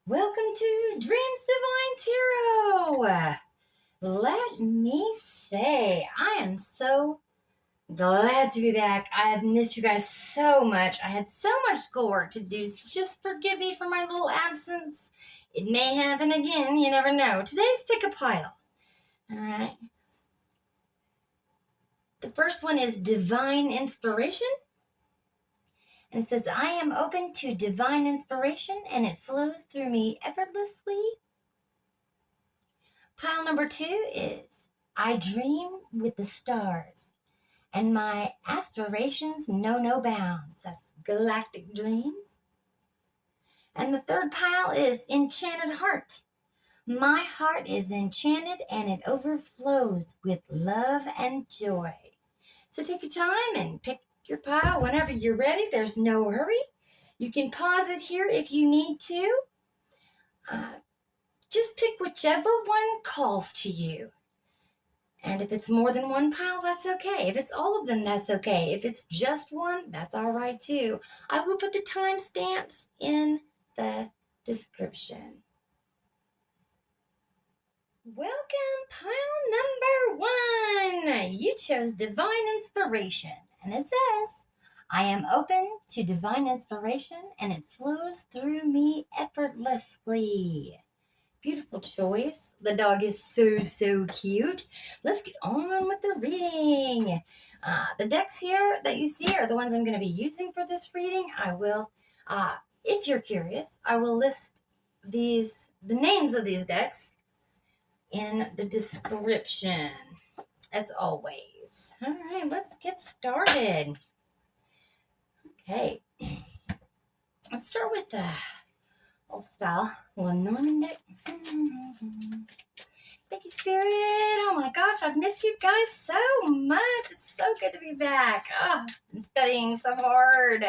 Welcome to Dreams Divine Tarot. Let me say, I am so glad to be back. I have missed you guys so much. I had so much schoolwork to do, so just forgive me for my little absence. It may happen again, you never know. Today's pick a pile. All right. The first one is Divine Inspiration. And it says, I am open to divine inspiration and it flows through me effortlessly. Pile number 2 is, I dream with the stars and my aspirations know no bounds. That's galactic dreams. And the third pile is Enchanted Heart. My heart is enchanted and it overflows with love and joy. So take your time and pick your pile whenever you're ready. There's no hurry. You can pause it here if you need to. Just pick whichever one calls to you. And if it's more than one pile, that's okay. If it's all of them, that's okay. If it's just one, that's all right too. I will put the timestamps in the description. Welcome, pile number 1. You chose Divine Inspiration, and it says, I am open to divine inspiration, and it flows through me effortlessly. Beautiful choice. The dog is so cute. Let's get on with the reading. The decks here that you see are the ones I'm going to be using for this reading. I will, if you're curious, I will list the names of these decks in the description, as always. All right, let's get started. Okay, let's start with the old style Lanormand deck. Thank you, Spirit. Oh my gosh, I've missed you guys so much. It's so good to be back. Oh, I've been studying so hard.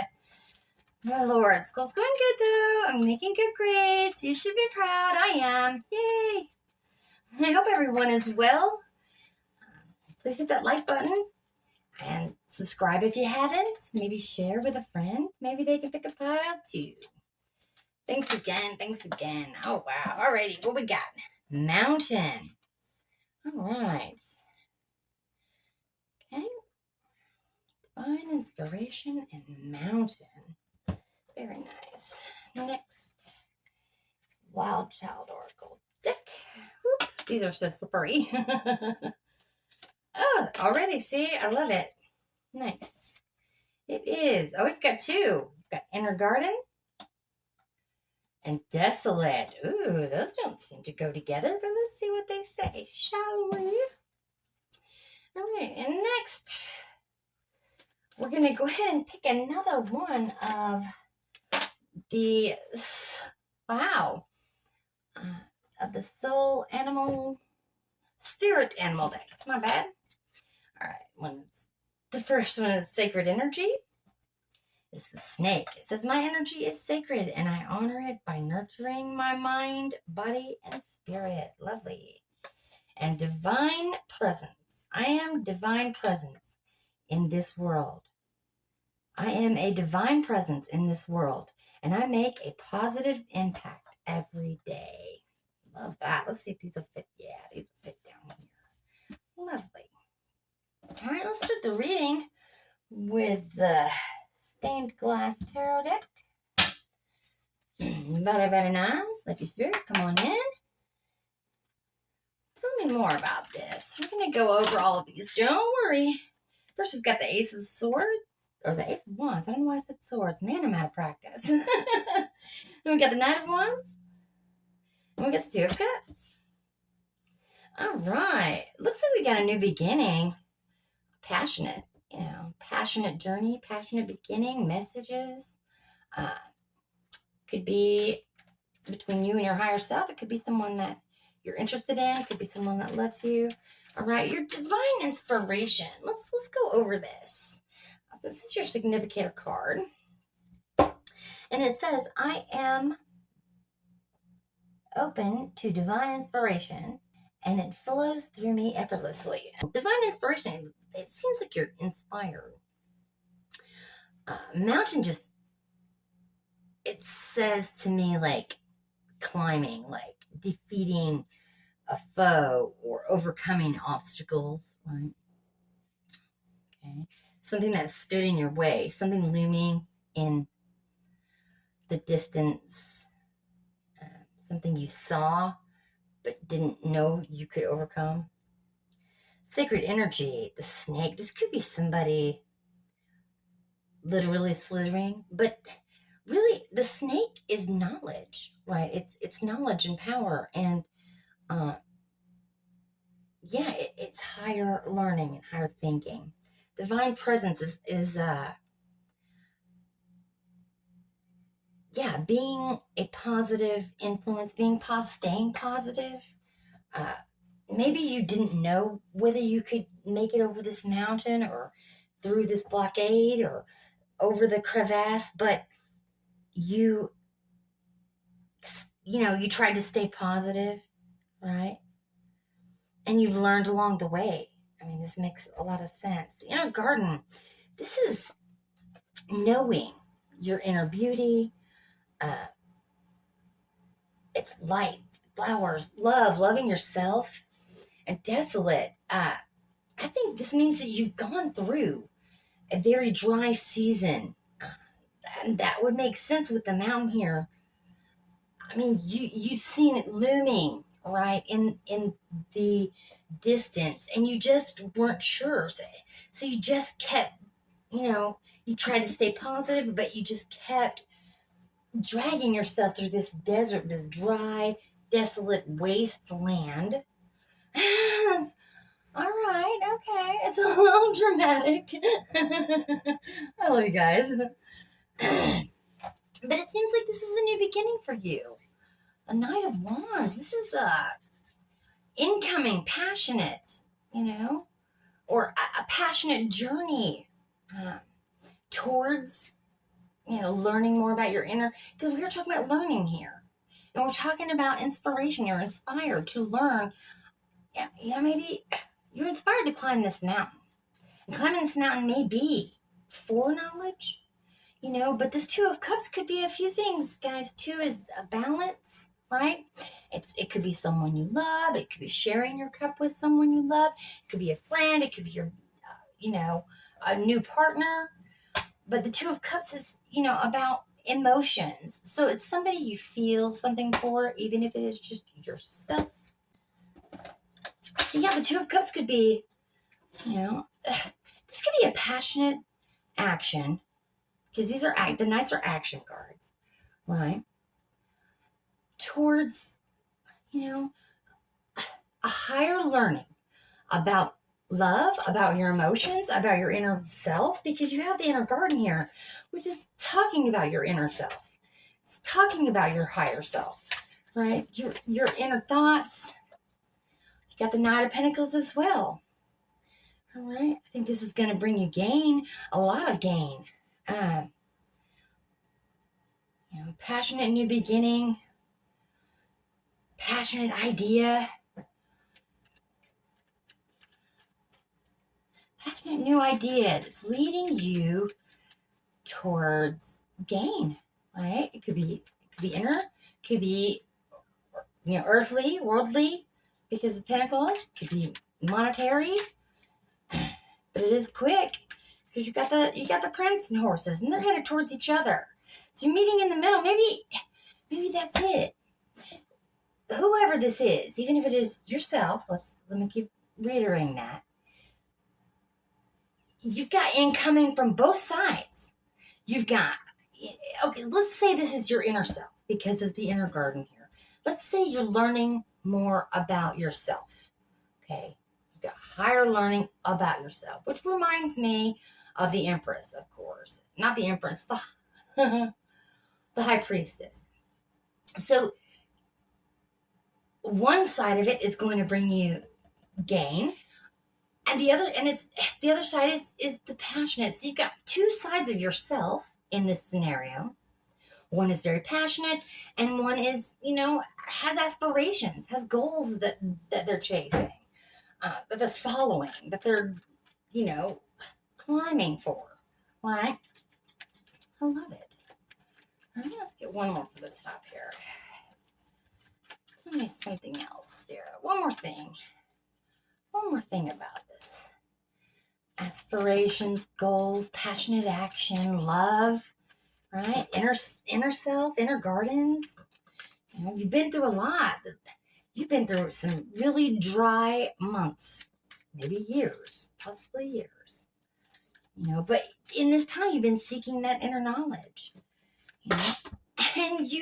My Lord, school's going good though. I'm making good grades. You should be proud. I am. Yay. I hope everyone is well. Please hit that like button and subscribe if you haven't. Maybe share with a friend. Maybe they can pick a pile too. Thanks again. Oh, wow. Alrighty, what we got? Mountain. All right. Okay. Divine Inspiration and Mountain. Very nice. Next, Wild Child Oracle deck. Whoop. These are so slippery. Oh, already, see? I love it. Nice. It is. Oh, we've got 2. We've got Inner Garden and Desolate. Ooh, those don't seem to go together, but let's see what they say, shall we? All right, and next, we're going to go ahead and pick another one of the, of the Soul Animal, Spirit Animal deck. My bad. All right, the first one is Sacred Energy. It's the snake. It says, my energy is sacred and I honor it by nurturing my mind, body, and spirit. Lovely. And Divine Presence. I am divine presence in this world. I am a divine presence in this world and I make a positive impact every day. Love that. Let's see if these will fit. Yeah, these will fit down here. Lovely. All right, let's start the reading with the Stained Glass Tarot deck. Very nice. Let your spirit come on in. Tell me more about this. We're going to go over all of these. Don't worry. First, we've got the Ace of Swords, or the Ace of Wands. I don't know why I said swords. Man, I'm out of practice. Then we got the Knight of Wands. And we got the Two of Cups. All right. Looks like we got a new beginning. Passionate. Passionate journey, passionate beginning, messages. Could be between you and your higher self. It could be someone that you're interested in. It could be someone that loves you. All right, your divine inspiration. Let's go over this. This is your significator card. And it says, I am open to divine inspiration and it flows through me effortlessly. Divine inspiration, it seems like you're inspired. Mountain it says to me like climbing, like defeating a foe or overcoming obstacles, right? Okay. Something that stood in your way, something looming in the distance, something you saw but didn't know you could overcome. Sacred energy, the snake. This could be somebody literally slithering, but really the snake is knowledge, right? It's knowledge and power, and uh, yeah, it's higher learning and higher thinking. Divine presence is yeah, being a positive influence, staying positive. Uh, Maybe you didn't know whether you could make it over this mountain or through this blockade or over the crevasse, but you you tried to stay positive, right? And you've learned along the way. I mean, this makes a lot of sense. The inner garden, this is knowing your inner beauty. Uh, it's light, flowers, loving yourself, and desolate. I think this means that you've gone through a very dry season. And that would make sense with the mountain here. I mean, you've seen it looming, right, in the distance, and you just weren't sure. So you just kept, you tried to stay positive, but you just kept dragging yourself through this desert, this dry, desolate wasteland. All right, okay. It's a little dramatic. I love you guys. But it seems like this is a new beginning for you. A Knight of Wands. This is incoming, passionate, or a passionate journey towards, learning more about your inner, because we were talking about learning here. And we're talking about inspiration. You're inspired to learn. Yeah, maybe you're inspired to climb this mountain. And climbing this mountain may be for knowledge, but this Two of Cups could be a few things, guys. Two is a balance, right? It could be someone you love. It could be sharing your cup with someone you love. It could be a friend. It could be your, a new partner. But the Two of Cups is, about emotions. So it's somebody you feel something for, even if it is just yourself. So yeah, the Two of Cups could be, this could be a passionate action, because the Knights are action cards, right? Towards, a higher learning about love, about your emotions, about your inner self, because you have the inner garden here, which is talking about your inner self. It's talking about your higher self, right? Your inner thoughts. You got the Knight of Pentacles as well. All right. I think this is going to bring you gain, a lot of gain. Passionate new beginning, passionate idea, passionate new idea that's leading you towards gain, right? It could be inner, could be earthly, worldly, because of Pentacles. Could be monetary, but it is quick because you got the Prince and horses, and they're headed towards each other. So you're meeting in the middle. Maybe that's it. Whoever this is, even if it is yourself, let me keep reiterating that. You've got incoming from both sides. You've got, okay, let's say this is your inner self because of the inner garden here. Let's say you're learning more about yourself. Okay. You've got higher learning about yourself, which reminds me of the Empress, of course. Not the Empress, the High Priestess. So one side of it is going to bring you gain, and the other side is the passionate. So you've got two sides of yourself in this scenario. One is very passionate, and one is, has aspirations, has goals that they're chasing, that they're following, that they're, climbing for, right? I love it. All right, let's get one more for the top here. something else here. One more thing. One more thing about this. Aspirations, goals, passionate action, love, right? Inner self, inner gardens. You know, you've been through a lot. You've been through some really dry months, maybe years, possibly years. You know, but in this time you've been seeking that inner knowledge. You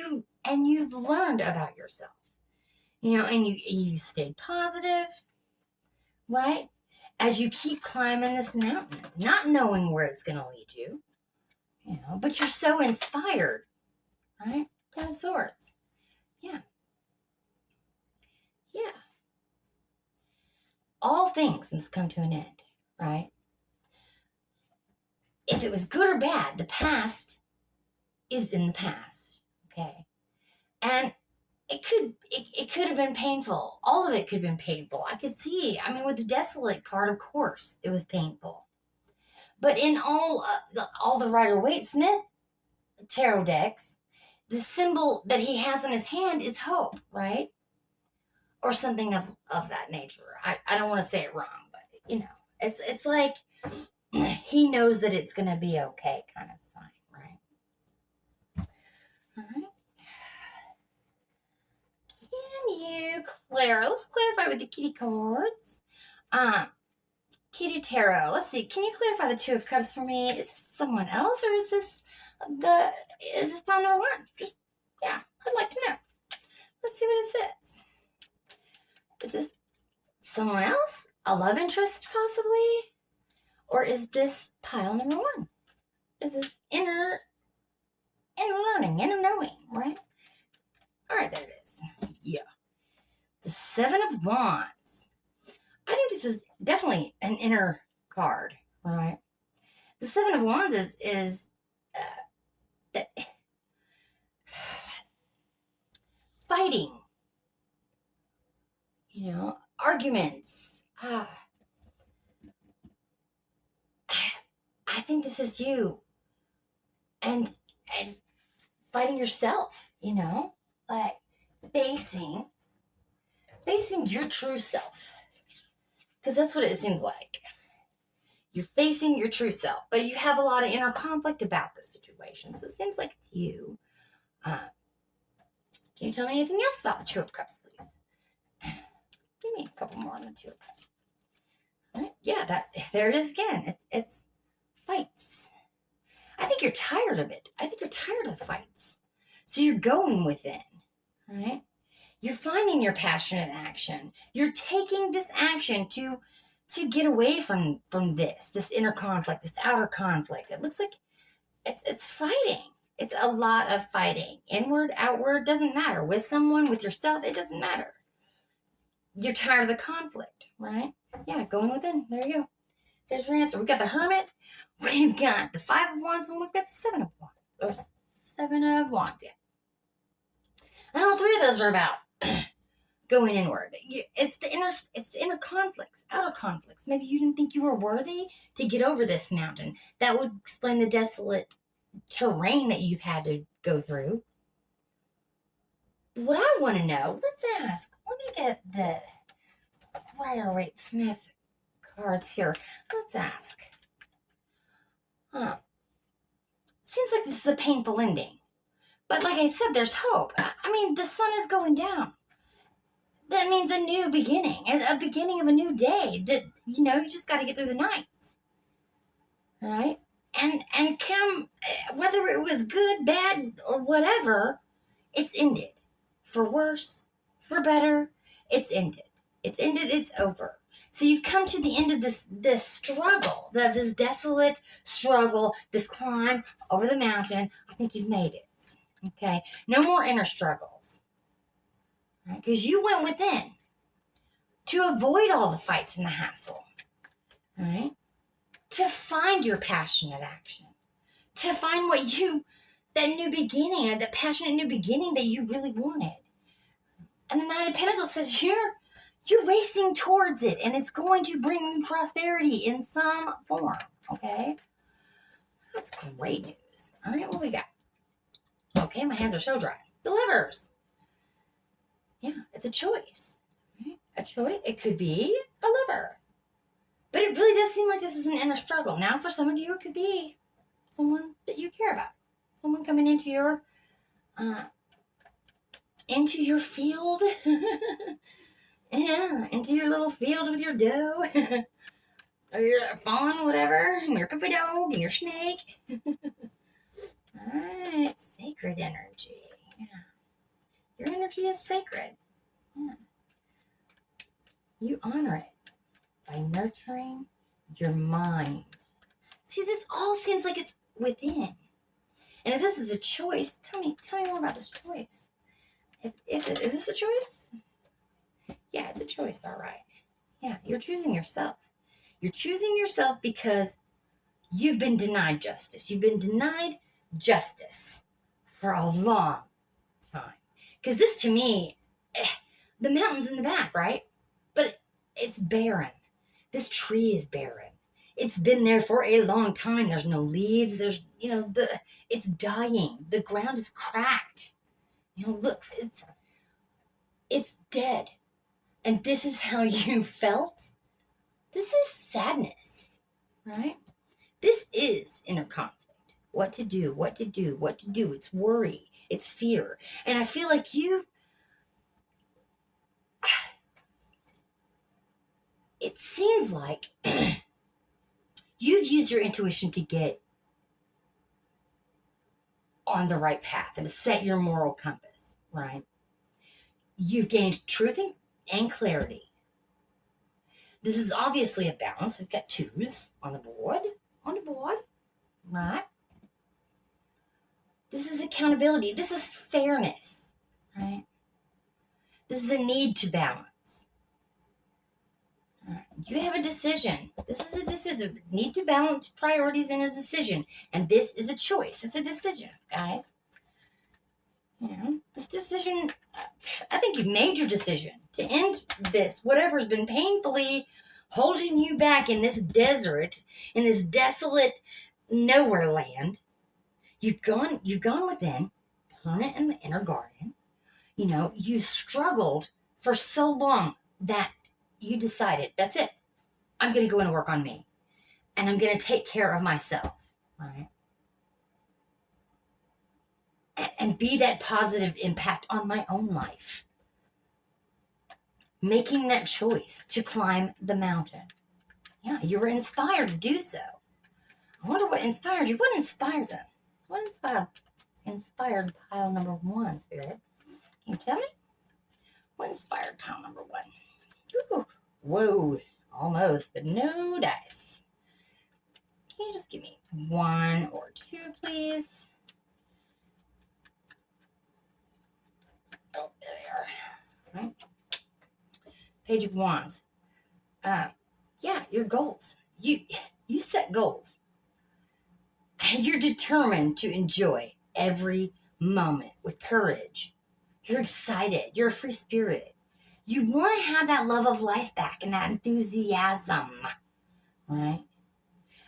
know, and you've learned about yourself. You know, and you stayed positive, right? As you keep climbing this mountain, not knowing where it's going to lead you, you know, but you're so inspired, right? Ten of Swords. Yeah. Yeah. All things must come to an end, right? If it was good or bad, the past is in the past, okay? And it could have been painful. All of it could have been painful. I could see, I mean, with the Desolate card, of course, it was painful. But in all the Ryder Waite Smith tarot decks, the symbol that he has in his hand is hope, right? Or something of that nature. I don't want to say it wrong, but, you know, it's like he knows that it's going to be okay kind of sign, right? All right. Let's clarify with the kitty cards. Kitty Tarot. Let's see. Can you clarify the Two of Cups for me? Is this someone else, or is this pile number one? Just, yeah, I'd like to know. Let's see what it says. Is this someone else? A love interest, possibly? Or is this pile number one? Is this inner learning, inner knowing, right? All right, there it is. Yeah. The Seven of Wands. I think this is definitely an inner card, right? The Seven of Wands is fighting, you know, arguments. I think this is you, and fighting yourself, you know, like facing your true self, because that's what it seems like. You're facing your true self, but you have a lot of inner conflict about the situation, so it seems like it's you. Can you tell me anything else about the Two of Cups, please? Give me a couple more on the Two of Cups. All right. Yeah, there it is again. It's fights. I think you're tired of it. I think you're tired of the fights. So you're going within, right? You're finding your passionate action. You're taking this action to get away from this inner conflict, this outer conflict. It looks like it's fighting. It's a lot of fighting. Inward, outward, doesn't matter. With someone, with yourself, it doesn't matter. You're tired of the conflict, right? Yeah, going within. There you go. There's your answer. We've got the Hermit, we've got the Five of Wands, and we've got the Seven of Wands. Or Seven of Wands, yeah. And all three of those are about going inward. It's the inner conflicts, outer conflicts. Maybe you didn't think you were worthy to get over this mountain. That would explain the desolate terrain that you've had to go through. What I want to know, let's ask. Let me get the Ryder Waite Smith cards here. Let's ask. Seems like this is a painful ending. But like I said, there's hope. I mean, the sun is going down. That means a new beginning, a beginning of a new day. That, you know, you just got to get through the night. Right? And come, whether it was good, bad, or whatever, it's ended. For worse, for better, it's ended. It's ended, it's over. So you've come to the end of this struggle, this desolate struggle, this climb over the mountain. I think you've made it. Okay? No more inner struggles. Right? Because you went within to avoid all the fights and the hassle. Right? To find your passionate action. To find that new beginning, that passionate new beginning that you really wanted. And the Knight of Pentacles says you're racing towards it, and it's going to bring you prosperity in some form, okay? That's great news. All right, what we got? Okay, my hands are so dry. The Lovers. Yeah, it's a choice. Right? A choice. It could be a lover. But it really does seem like this is an inner struggle. Now, for some of you, it could be someone that you care about. Someone coming into your field. Yeah, into your little field with your doe. Or your fawn, whatever. And your puppy dog and your snake. Alright, sacred energy. Yeah. Your energy is sacred. Yeah. You honor it by nurturing your mind. See, this all seems like it's within. And if this is a choice, tell me more about this choice. Is this a choice? Yeah, it's a choice, all right. Yeah, you're choosing yourself. You're choosing yourself because you've been denied justice. You've been denied justice for a long time. Because this, to me, the mountain's in the back, right? But it's barren. This tree is barren. It's been there for a long time. There's no leaves. There's, it's dying. The ground is cracked. Look, it's dead. And this is how you felt? This is sadness, right? This is inner conflict. What to do. It's worry. It's fear. And I feel like it seems like you've used your intuition to get on the right path and to set your moral compass, right? You've gained truth and clarity. This is obviously a balance. We've got 2s on the board, right? This is accountability. This is fairness, right? This is a need to balance. Right. You have a decision. This is a decision. Need to balance priorities in a decision. And this is a choice. It's a decision, guys. This decision, I think you've made your decision to end this, whatever's been painfully holding you back in this desert, in this desolate nowhere land. You've gone within, planet in the inner garden. You struggled for so long that you decided, that's it. I'm going to go and work on me. And I'm going to take care of myself, right? And be that positive impact on my own life. Making that choice to climb the mountain. Yeah, you were inspired to do so. I wonder what inspired you. What inspired them? What inspired pile number 1, Spirit? Can you tell me? What inspired pile number 1? Ooh, whoa, almost, but no dice. Can you just give me 1 or 2, please? Oh, there they are. Right. Page of Wands. Yeah, your goals. You set goals. You're determined to enjoy every moment with courage. You're excited. You're a free spirit. You want to have that love of life back and that enthusiasm, right?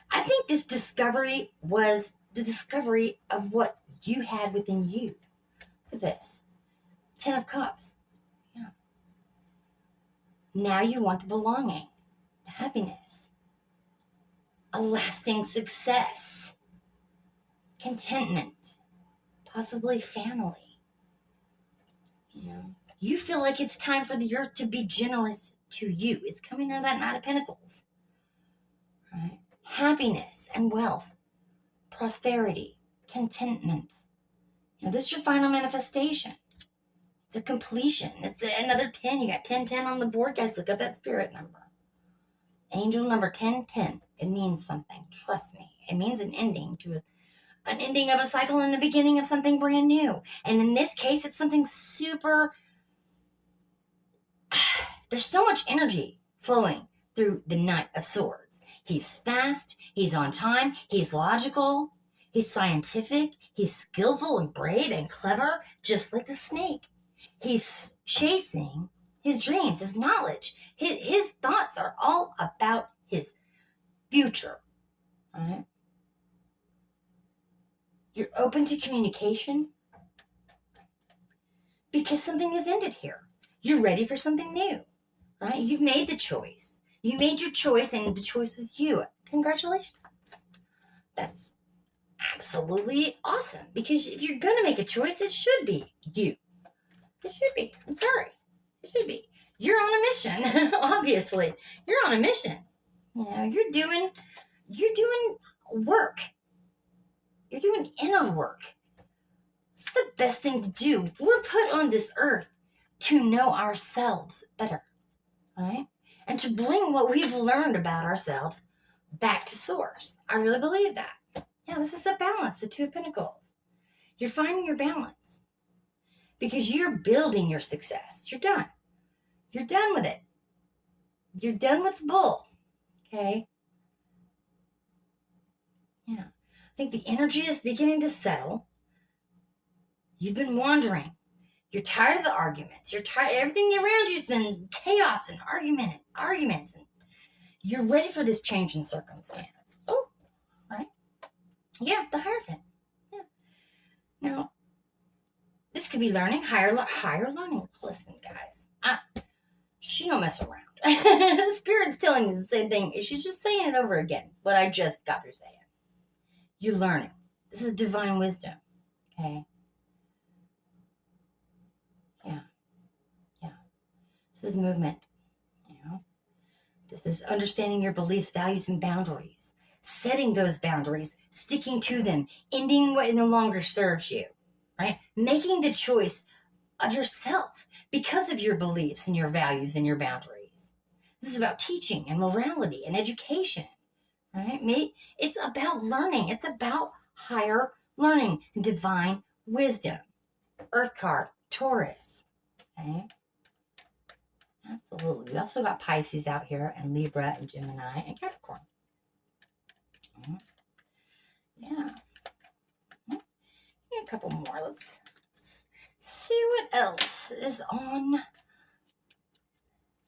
I think this discovery was the discovery of what you had within you. Look at this. 10 of Cups. Yeah. Now you want the belonging, the happiness, a lasting success, contentment, possibly family. You feel like it's time for the earth to be generous to you. It's coming out of that Knight of Pentacles. Right? Happiness and wealth, prosperity, contentment. This is your final manifestation. It's a completion. It's another 10. You got 1010 on the board. Guys, look up that spirit number. Angel number 1010. It means something. Trust me. It means an ending to an ending of a cycle and the beginning of something brand new. And in this case, it's something super... There's so much energy flowing through the Knight of Swords. He's fast. He's on time. He's logical. He's scientific. He's skillful and brave and clever, just like the snake. He's chasing his dreams, his knowledge. His thoughts are all about his future. All right? You're open to communication because something has ended here. You're ready for something new, right? You've made the choice. You made your choice, and the choice was you. Congratulations. That's absolutely awesome, because if you're going to make a choice, it should be you. It should be. I'm sorry. It should be. You're on a mission. Obviously, you're on a mission. You're doing work. You're doing inner work. It's the best thing to do. We're put on this earth to know ourselves better, right? And to bring what we've learned about ourselves back to source. I really believe that. This is a balance, the Two of Pentacles. You're finding your balance because you're building your success. You're done. You're done with it. You're done with the bull, okay? I think the energy is beginning to settle. You've been wandering. You're tired of the arguments. You're tired. Everything around you's been chaos and arguments. And you're ready for this change in circumstance. Oh, right? Yeah, the Hierophant. Yeah. Now, this could be learning, higher learning. Listen, guys. She don't mess around. Spirit's telling me the same thing. She's just saying it over again. What I just got through saying. You're learning. This is divine wisdom. Okay? Yeah. This is movement. This is understanding your beliefs, values, and boundaries. Setting those boundaries, sticking to them, ending what no longer serves you, right? Making the choice of yourself because of your beliefs and your values and your boundaries. This is about teaching and morality and education, right? It's about learning. It's about higher learning, divine wisdom. Earth card, Taurus, okay? Absolutely. We also got Pisces out here, and Libra, and Gemini, and Capricorn. Yeah. A couple more. Let's see what else is on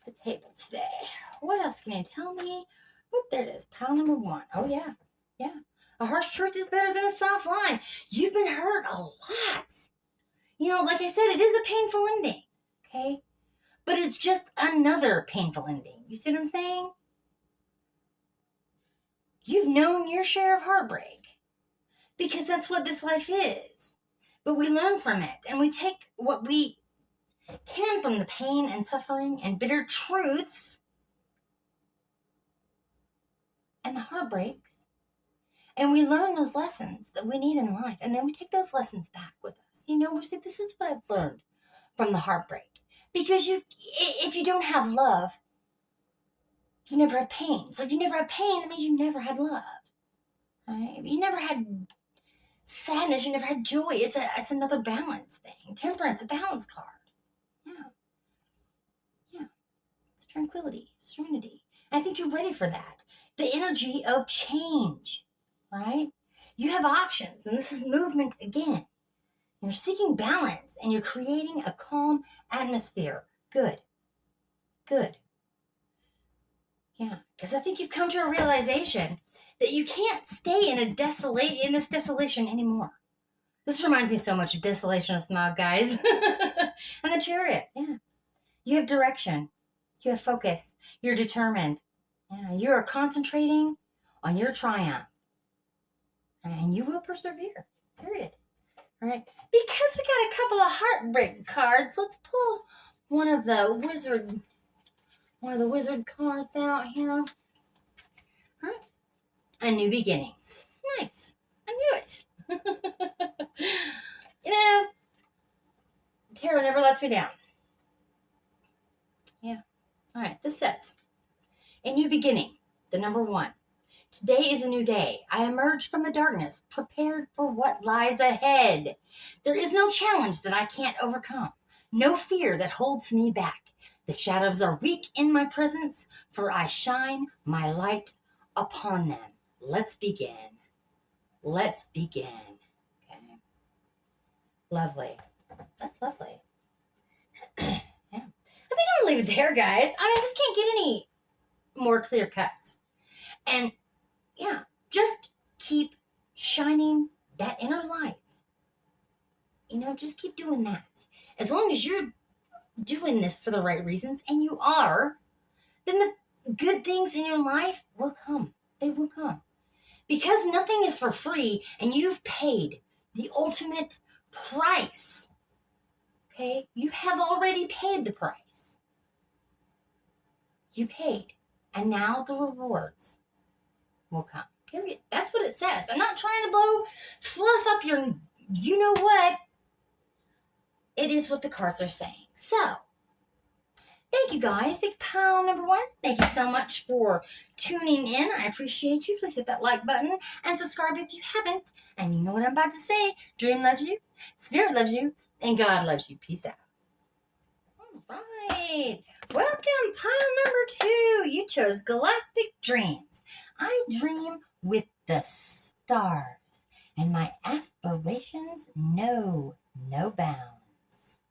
the table today. What else can you tell me? Oh, there it is. Pile number 1. Oh, yeah. Yeah. A harsh truth is better than a soft lie. You've been hurt a lot. Like I said, it is a painful ending. Okay? But it's just another painful ending. You see what I'm saying? You've known your share of heartbreak because that's what this life is. But we learn from it, and we take what we can from the pain and suffering and bitter truths and the heartbreaks, and we learn those lessons that we need in life, and then we take those lessons back with us. We say, this is what I've learned from the heartbreak. Because if you don't have love, you never have pain. So if you never have pain, that means you never had love. Right? If you never had sadness, you never had joy. It's another balance thing. Temperance, a balance card. Yeah. It's tranquility, serenity. And I think you're ready for that. The energy of change, right? You have options, and this is movement again. You're seeking balance, and you're creating a calm atmosphere. Good. Yeah, because I think you've come to a realization that you can't stay in this desolation anymore. This reminds me so much of Desolation of Smog, guys. And the Chariot, yeah. You have direction. You have focus. You're determined. Yeah, you are concentrating on your triumph. And you will persevere, period. All right, because we got a couple of heartbreak cards, let's pull one of the wizard cards out here. All right. A new beginning. Nice. I knew it. Tarot never lets me down. Yeah. All right. This says, a new beginning, the number 1. Today is a new day. I emerge from the darkness, prepared for what lies ahead. There is no challenge that I can't overcome, no fear that holds me back. The shadows are weak in my presence, for I shine my light upon them. Let's begin. Okay. Lovely. That's lovely. Yeah. I think I'm going to leave it there, guys. This can't get any more clear cut. And yeah, just keep shining that inner light. Just keep doing that. As long as you're doing this for the right reasons, and you are, then the good things in your life will come. They will come. Because nothing is for free, and you've paid the ultimate price. Okay? You have already paid the price. You paid. And now the rewards will come. Period. That's what it says. I'm not trying to fluff up your you know what. It is what the cards are saying. So, thank you guys. Thank you, pile number 1. Thank you so much for tuning in. I appreciate you. Please hit that like button and subscribe if you haven't. And you know what I'm about to say. Dream loves you, Spirit loves you, and God loves you. Peace out. All right. Welcome, pile number 2. You chose Galactic Dreams. I dream with the stars, and my aspirations know no bounds.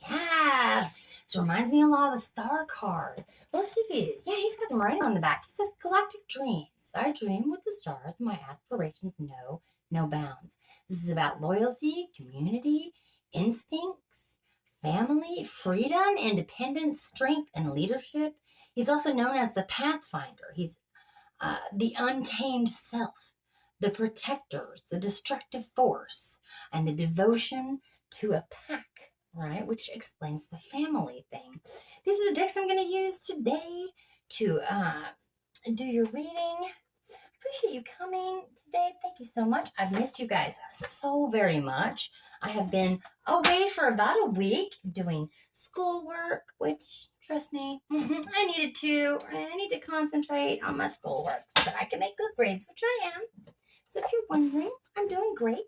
Yeah. This reminds me a lot of the star card. Let's see. He's got some writing on the back. He says, Galactic Dreams. I dream with the stars, and my aspirations know no bounds. This is about loyalty, community, instincts, family, freedom, independence, strength, and leadership. He's also known as the Pathfinder. He's the untamed self, the protectors, the destructive force, and the devotion to a pack, right? Which explains the family thing. These are the decks I'm going to use today to do your reading. Appreciate you coming today. Thank you so much. I've missed you guys so very much. I have been away for about a week doing schoolwork, which, trust me, I needed to. I need to concentrate on my schoolwork so that I can make good grades, which I am. So if you're wondering, I'm doing great.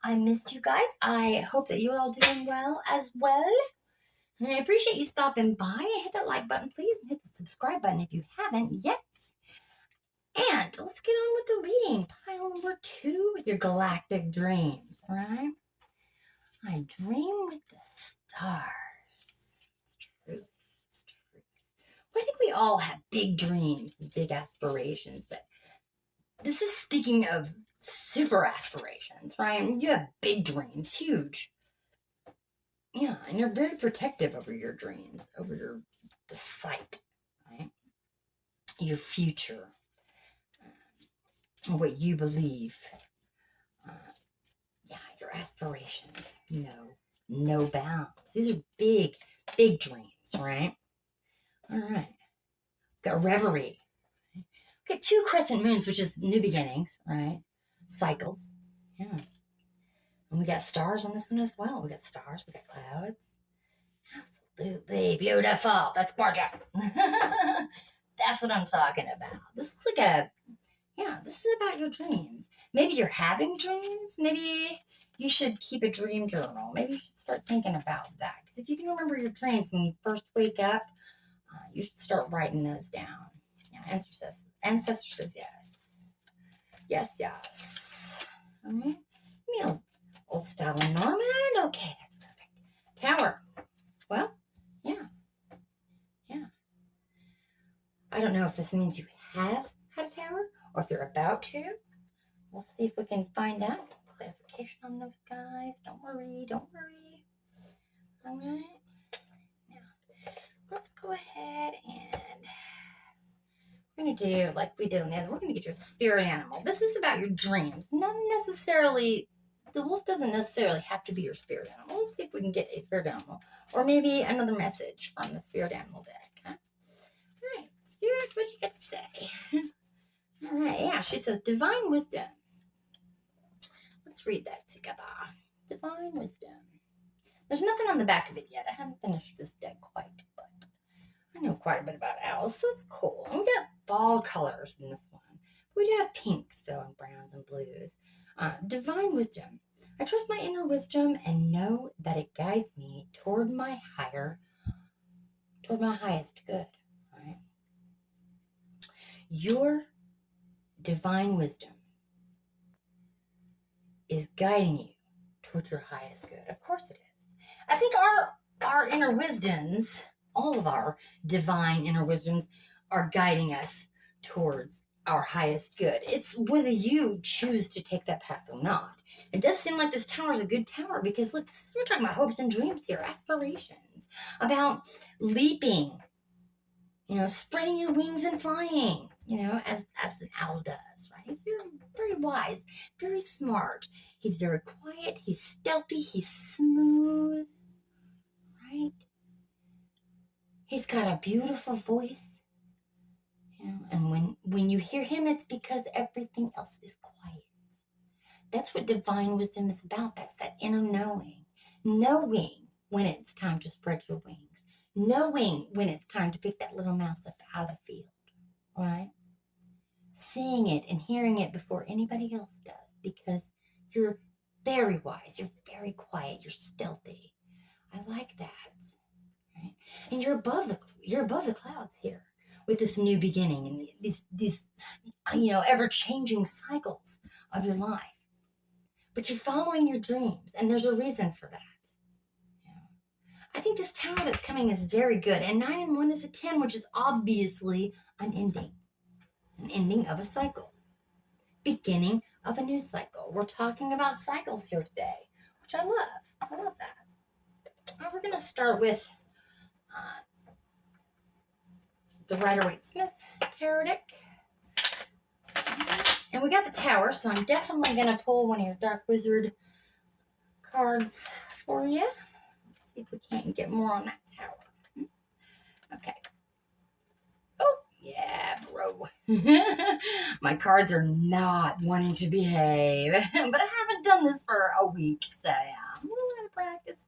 I missed you guys. I hope that you're all doing well as well. And I appreciate you stopping by. Hit that like button, please, and hit the subscribe button if you haven't yet. And let's get on with the reading. Pile number 2 with your galactic dreams, right? I dream with the stars. It's truth. It's truth. Well, I think we all have big dreams and big aspirations, but this is speaking of super aspirations, right? You have big dreams, huge. Yeah, and you're very protective over your dreams, over the sight, right? Your future. What you believe, your aspirations, no bounds. These are big, big dreams, right? All right. We've got reverie. We've got 2 crescent moons, which is new beginnings, right? Cycles. Yeah. And we got stars on this one as well. We got stars. We got clouds. Absolutely beautiful. That's gorgeous. That's what I'm talking about. This is like this is about your dreams. Maybe you're having dreams. Maybe you should keep a dream journal. Maybe you should start thinking about that. Because if you can remember your dreams when you first wake up, you should start writing those down. Yeah, ancestor says yes. Yes. All right. Give me an old style Lanormand. Okay, that's perfect. Tower. Well, yeah. I don't know if this means you have had a tower or if you're about to. We'll see if we can find out. Get some clarification on those guys. Don't worry. All right. Now, let's go ahead and we're going to do like we did on the other. We're going to get your spirit animal. This is about your dreams. Not necessarily, the wolf doesn't necessarily have to be your spirit animal. Let's see if we can get a spirit animal or maybe another message from the spirit animal deck. Okay? All right. Spirit, what you got to say? All right, she says divine wisdom. Let's read that together. Divine wisdom. There's nothing on the back of it yet. I haven't finished this deck quite, but I know quite a bit about owls, so it's cool. And we got fall colors in this one. We do have pinks, though, and browns and blues. Divine wisdom. I trust my inner wisdom and know that it guides me toward my highest good. All right. Your divine wisdom is guiding you towards your highest good. Of course it is. I think our inner wisdoms, all of our divine inner wisdoms, are guiding us towards our highest good. It's whether you choose to take that path or not. It does seem like this tower is a good tower because look, we're talking about hopes and dreams here, aspirations, about leaping, spreading your wings and flying, as an owl does, right? He's very, very wise, very smart. He's very quiet. He's stealthy. He's smooth, right? He's got a beautiful voice. And when you hear him, it's because everything else is quiet. That's what divine wisdom is about. That's that inner knowing. Knowing when it's time to spread your wings. Knowing when it's time to pick that little mouse up out of the field. Right? Seeing it and hearing it before anybody else does. Because you're very wise. You're very quiet. You're stealthy. I like that. Right? And you're above the clouds here. With this new beginning and these ever-changing cycles of your life. But you're following your dreams, and there's a reason for that. I think this tower that's coming is very good, and 9 and 1 is a 10, which is obviously an ending of a cycle, beginning of a new cycle. We're talking about cycles here today, which I love. I love that. We're going to start with the Ryder Waite Smith tarot deck. And we got the tower, so I'm definitely going to pull one of your Dark Wizard cards for you. Let's see if we can't get more on that tower. Okay. Oh, yeah, bro. My cards are not wanting to behave. But I haven't done this for a week, so yeah, I'm a little out of practice.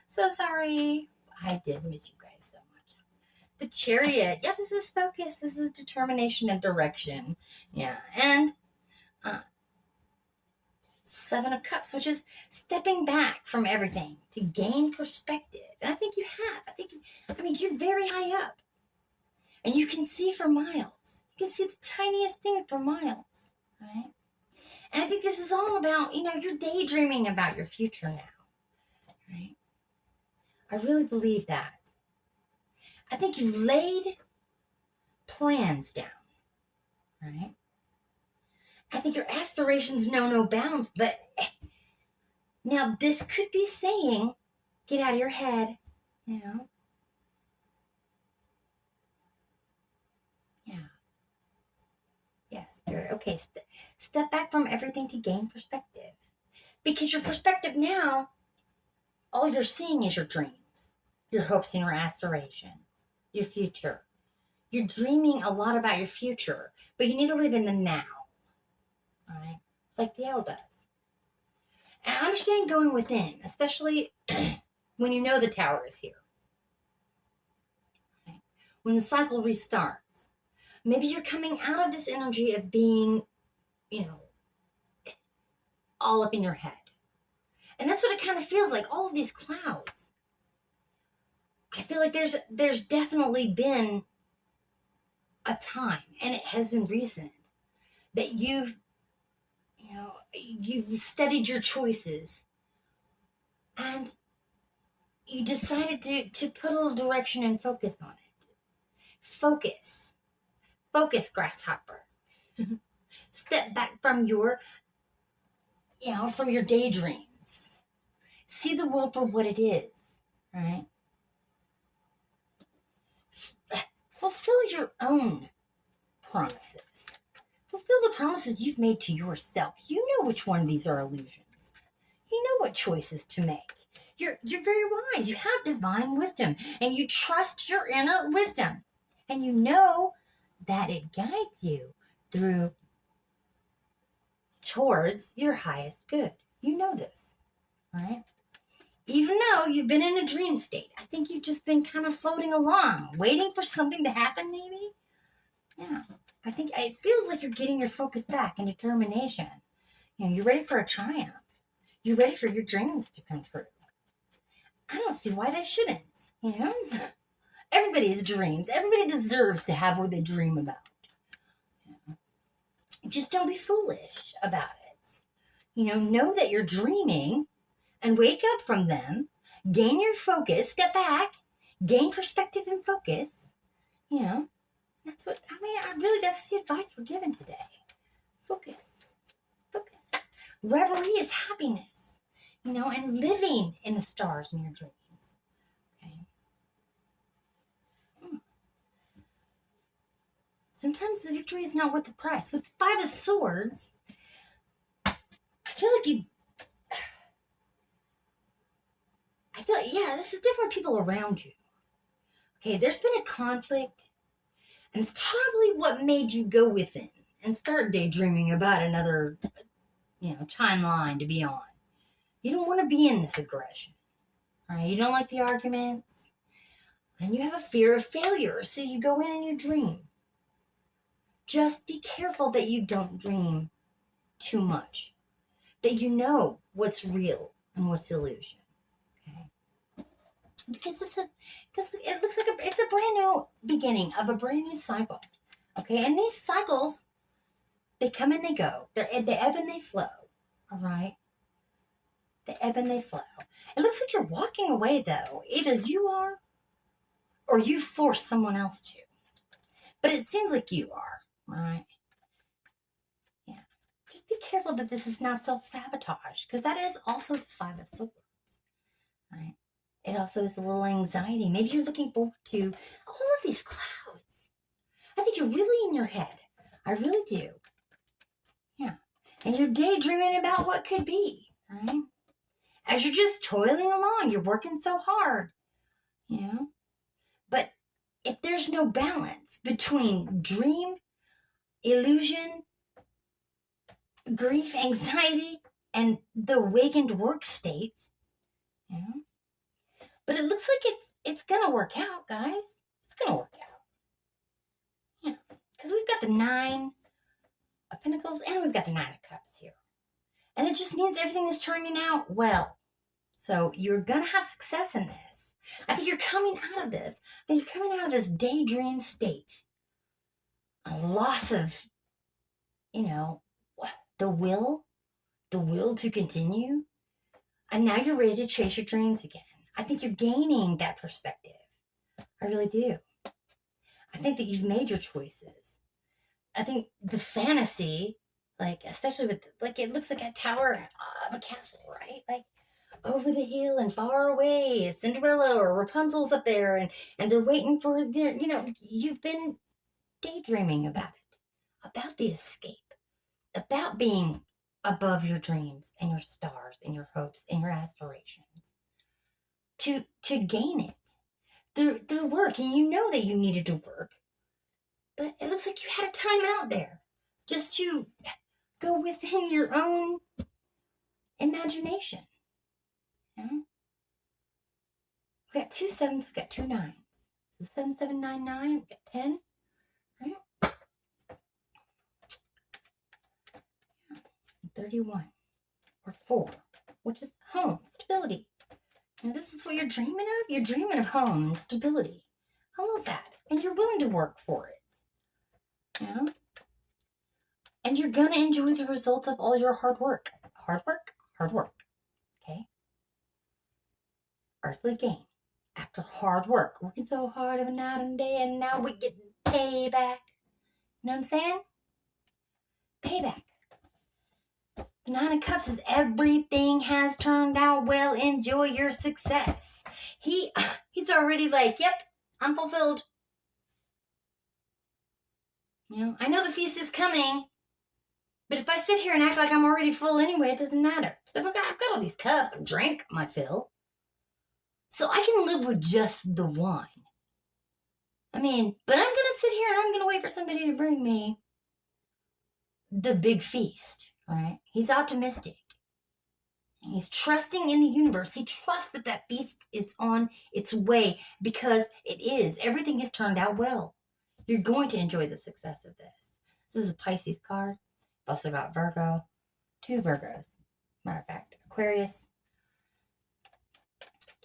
So sorry. I did miss you guys so much. The Chariot. Yeah, this is focus. This is determination and direction. Yeah, and 7 of Cups, which is stepping back from everything to gain perspective. And I think you have. You're very high up. And you can see for miles. You can see the tiniest thing for miles, right? And I think this is all about, you're daydreaming about your future now, right? I really believe that. I think you've laid plans down, right? I think your aspirations know no bounds, but now this could be saying, get out of your head, Yeah. Yes, okay. Step back from everything to gain perspective. Because your perspective now, all you're seeing is your dreams, your hopes and your aspirations, your future. You're dreaming a lot about your future, but you need to live in the now. Right? Like the owl does. And I understand going within, especially when you know the tower is here. Right? When the cycle restarts. Maybe you're coming out of this energy of being, all up in your head. And that's what it kind of feels like, all of these clouds. I feel like there's definitely been a time, and it has been recent, that you've studied your choices and you decided to put a little direction and focus on it. Focus, grasshopper. Step back from your daydreams. See the world for what it is, right? Fulfill your own promises. Fulfill the promises you've made to yourself. You know which one of these are illusions. You know what choices to make. You're very wise. You have divine wisdom, and you trust your inner wisdom, and you know that it guides you towards your highest good. You know this, right? Even though you've been in a dream state, I think you've just been kind of floating along, waiting for something to happen, maybe. Yeah, I think it feels like you're getting your focus back and determination. You're ready for a triumph. You're ready for your dreams to come true. I don't see why they shouldn't, Everybody has dreams. Everybody deserves to have what they dream about. Just don't be foolish about it. Know that you're dreaming and wake up from them. Gain your focus. Step back. Gain perspective and focus. That's what, I mean, that's the advice we're given today. Focus. Focus. Reverie is happiness, and living in the stars in your dreams. Okay. Sometimes the victory is not worth the price. With the Five of Swords, I feel like yeah, this is definitely people around you. Okay, there's been a conflict, and it's probably what made you go within and start daydreaming about another, timeline to be on. You don't want to be in this aggression, right? You don't like the arguments, and you have a fear of failure, so you go in and you dream. Just be careful that you don't dream too much, that you know what's real and what's illusion. Okay, because it looks like it's a brand new beginning of a brand new cycle. Okay, and these cycles, they come and they go. They ebb and they flow. All right, they ebb and they flow. It looks like you're walking away, though. Either you are, or you force someone else to. But it seems like you are, right? Yeah. Just be careful that this is not self-sabotage, because that is also the Five of Swords, right? It also is a little anxiety. Maybe you're looking forward to all of these clouds. I think you're really in your head. I really do. Yeah. And you're daydreaming about what could be, right? As you're just toiling along, you're working so hard, But if there's no balance between dream, illusion, grief, anxiety, and the awakened work states, but it looks like it's gonna work out, guys. It's gonna work out. Yeah, because we've got the Nine of Pentacles and we've got the Nine of Cups here, and it just means everything is turning out well. So you're gonna have success in this. I think you're coming out of this. I think you're coming out of this daydream state. A loss of, the will to continue. And now you're ready to chase your dreams again. I think you're gaining that perspective. I really do. I think that you've made your choices. I think the fantasy, especially with, it looks like a tower of a castle, right? Like, over the hill and far away, Cinderella or Rapunzel's up there, and they're waiting for their, you've been daydreaming about it, about the escape, about being above your dreams and your stars and your hopes and your aspirations, to gain it through work. And you know that you needed to work, but it looks like you had a time out there just to go within your own imagination. We got 2 7s, we got 2 9s. So 7 7 9 9, we got 10. Right? 31 or 4, which is home stability. This is what you're dreaming of. You're dreaming of home stability. I love that, and you're willing to work for it. And you're gonna enjoy the results of all your hard work. Hard work. Okay. Earthly gain. After hard work, working so hard of a night and day, and now we get payback. You know what I'm saying? Payback. The Nine of Cups is everything has turned out well. Enjoy your success. He's already like, yep, I'm fulfilled. I know the feast is coming, but if I sit here and act like I'm already full anyway, it doesn't matter. Because I've got all these cups. I've drank my fill. So I can live with just the wine. But I'm going to sit here and I'm going to wait for somebody to bring me the big feast, right? He's optimistic. He's trusting in the universe. He trusts that feast is on its way because it is. Everything has turned out well. You're going to enjoy the success of this. This is a Pisces card. I've also got Virgo. 2 Virgos. Matter of fact, Aquarius,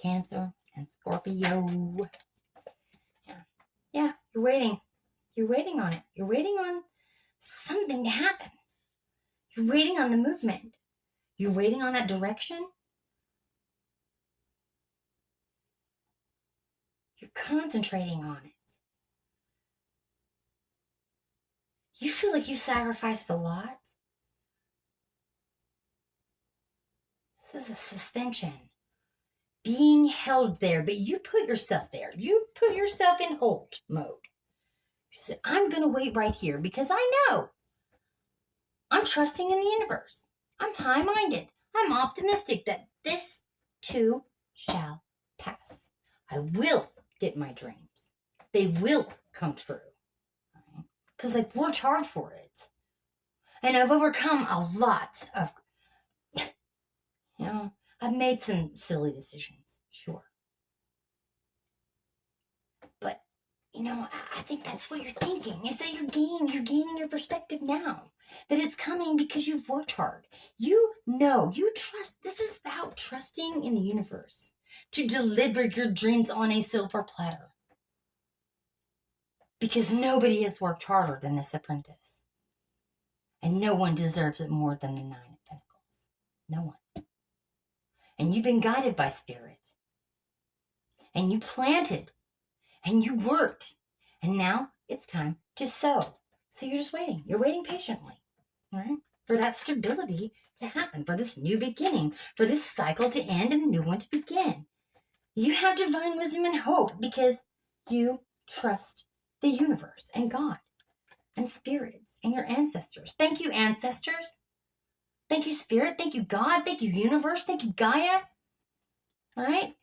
Cancer, and Scorpio. Yeah, you're waiting. You're waiting on it. You're waiting on something to happen. You're waiting on the movement. You're waiting on that direction. You're concentrating on it. You feel like you sacrificed a lot? This is a suspension. Being held there, but you put yourself there. You put yourself in hold mode. You said, I'm going to wait right here because I know. I'm trusting in the universe. I'm high-minded. I'm optimistic that this too shall pass. I will get my dreams. They will come true. Because I've worked hard for it. And I've overcome a lot of, I've made some silly decisions, sure. But, I think that's what you're thinking, is that you're gaining your perspective now. That it's coming because you've worked hard. You trust. This is about trusting in the universe to deliver your dreams on a silver platter. Because nobody has worked harder than this apprentice. And no one deserves it more than the 9 of Pentacles. No one. And you've been guided by Spirit. And you planted. And you worked. And now it's time to sow. So you're just waiting. You're waiting patiently. All right? For that stability to happen. For this new beginning. For this cycle to end and a new one to begin. You have divine wisdom and hope because you trust the universe and God and spirits and your ancestors. Thank you, ancestors. Thank you, Spirit. Thank you, God. Thank you, universe. Thank you, Gaia. All right?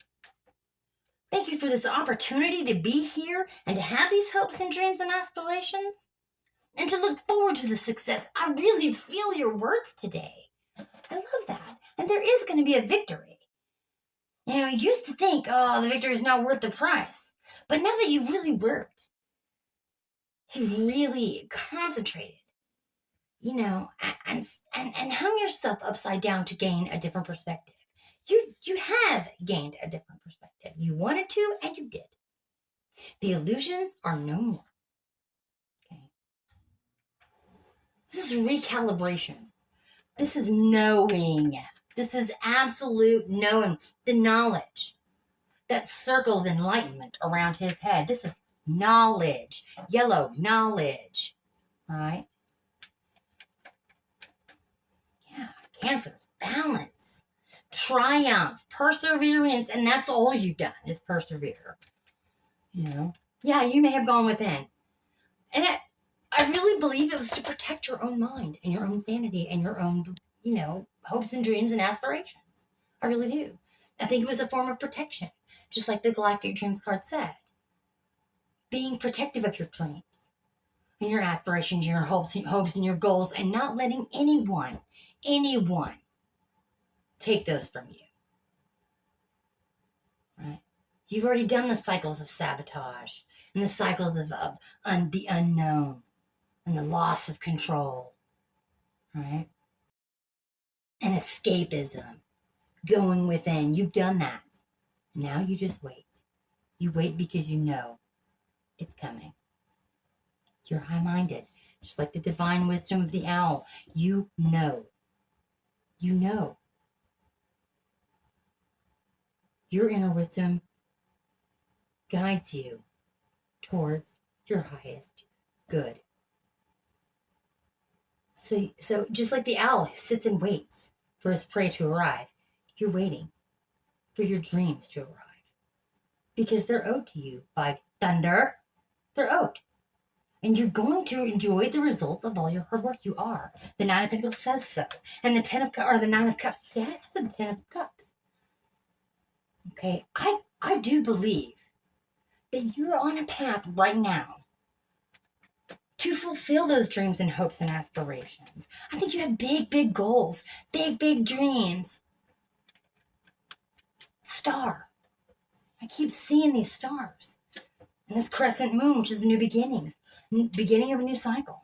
Thank you for this opportunity to be here and to have these hopes and dreams and aspirations and to look forward to the success. I really feel your words today. I love that. And there is going to be a victory. You used to think, the victory is not worth the price. But now that you've really worked, you've really concentrated, and hung yourself upside down to gain a different perspective. You have gained a different perspective. You wanted to, and you did. The illusions are no more. Okay. This is recalibration. This is knowing. This is absolute knowing. The knowledge. That circle of enlightenment around his head. This is knowledge. Yellow, knowledge. Right? Yeah. Cancers, balance. Triumph, perseverance, and that's all you've done is persevere. Yeah, you may have gone within. And I really believe it was to protect your own mind and your own sanity and your own, hopes and dreams and aspirations. I really do. I think it was a form of protection, just like the Galactic Dreams card said. Being protective of your dreams and your aspirations, your hopes and your goals, and not letting anyone take those from you. Right? You've already done the cycles of sabotage and the cycles of the unknown and the loss of control. Right? And escapism. Going within. You've done that. Now you just wait. You wait because you know it's coming. You're high-minded. Just like the divine wisdom of the owl. You know. You know. Your inner wisdom guides you towards your highest good. So just like the owl who sits and waits for his prey to arrive, you're waiting for your dreams to arrive. Because they're owed to you by thunder. They're owed. And you're going to enjoy the results of all your hard work. You are. The 9 of Pentacles says so. And the 9 of Cups. Yeah, I said the 10 of Cups. Okay, I do believe that you're on a path right now to fulfill those dreams and hopes and aspirations. I think you have big, big goals, big, big dreams. Star. I keep seeing these stars. And this crescent moon, which is new beginnings, beginning of a new cycle.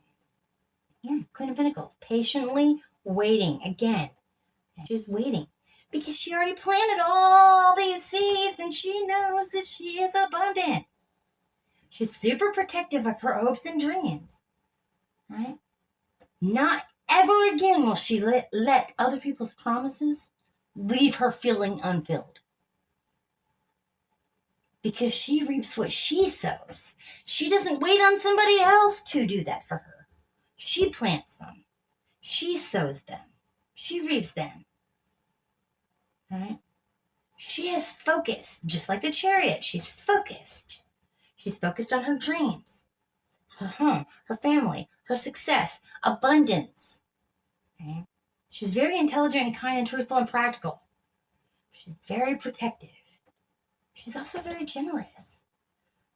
Yeah, Queen of Pentacles, patiently waiting. Again, she's waiting. Because she already planted all these seeds and she knows that she is abundant. She's super protective of her hopes and dreams. Right? Not ever again will she let other people's promises leave her feeling unfilled. Because she reaps what she sows. She doesn't wait on somebody else to do that for her. She plants them. She sows them. She reaps them. All right? She is focused, just like the chariot. She's focused. She's focused on her dreams, her home, her family, her success, abundance. Okay? She's very intelligent and kind and truthful and practical. She's very protective. She's also very generous.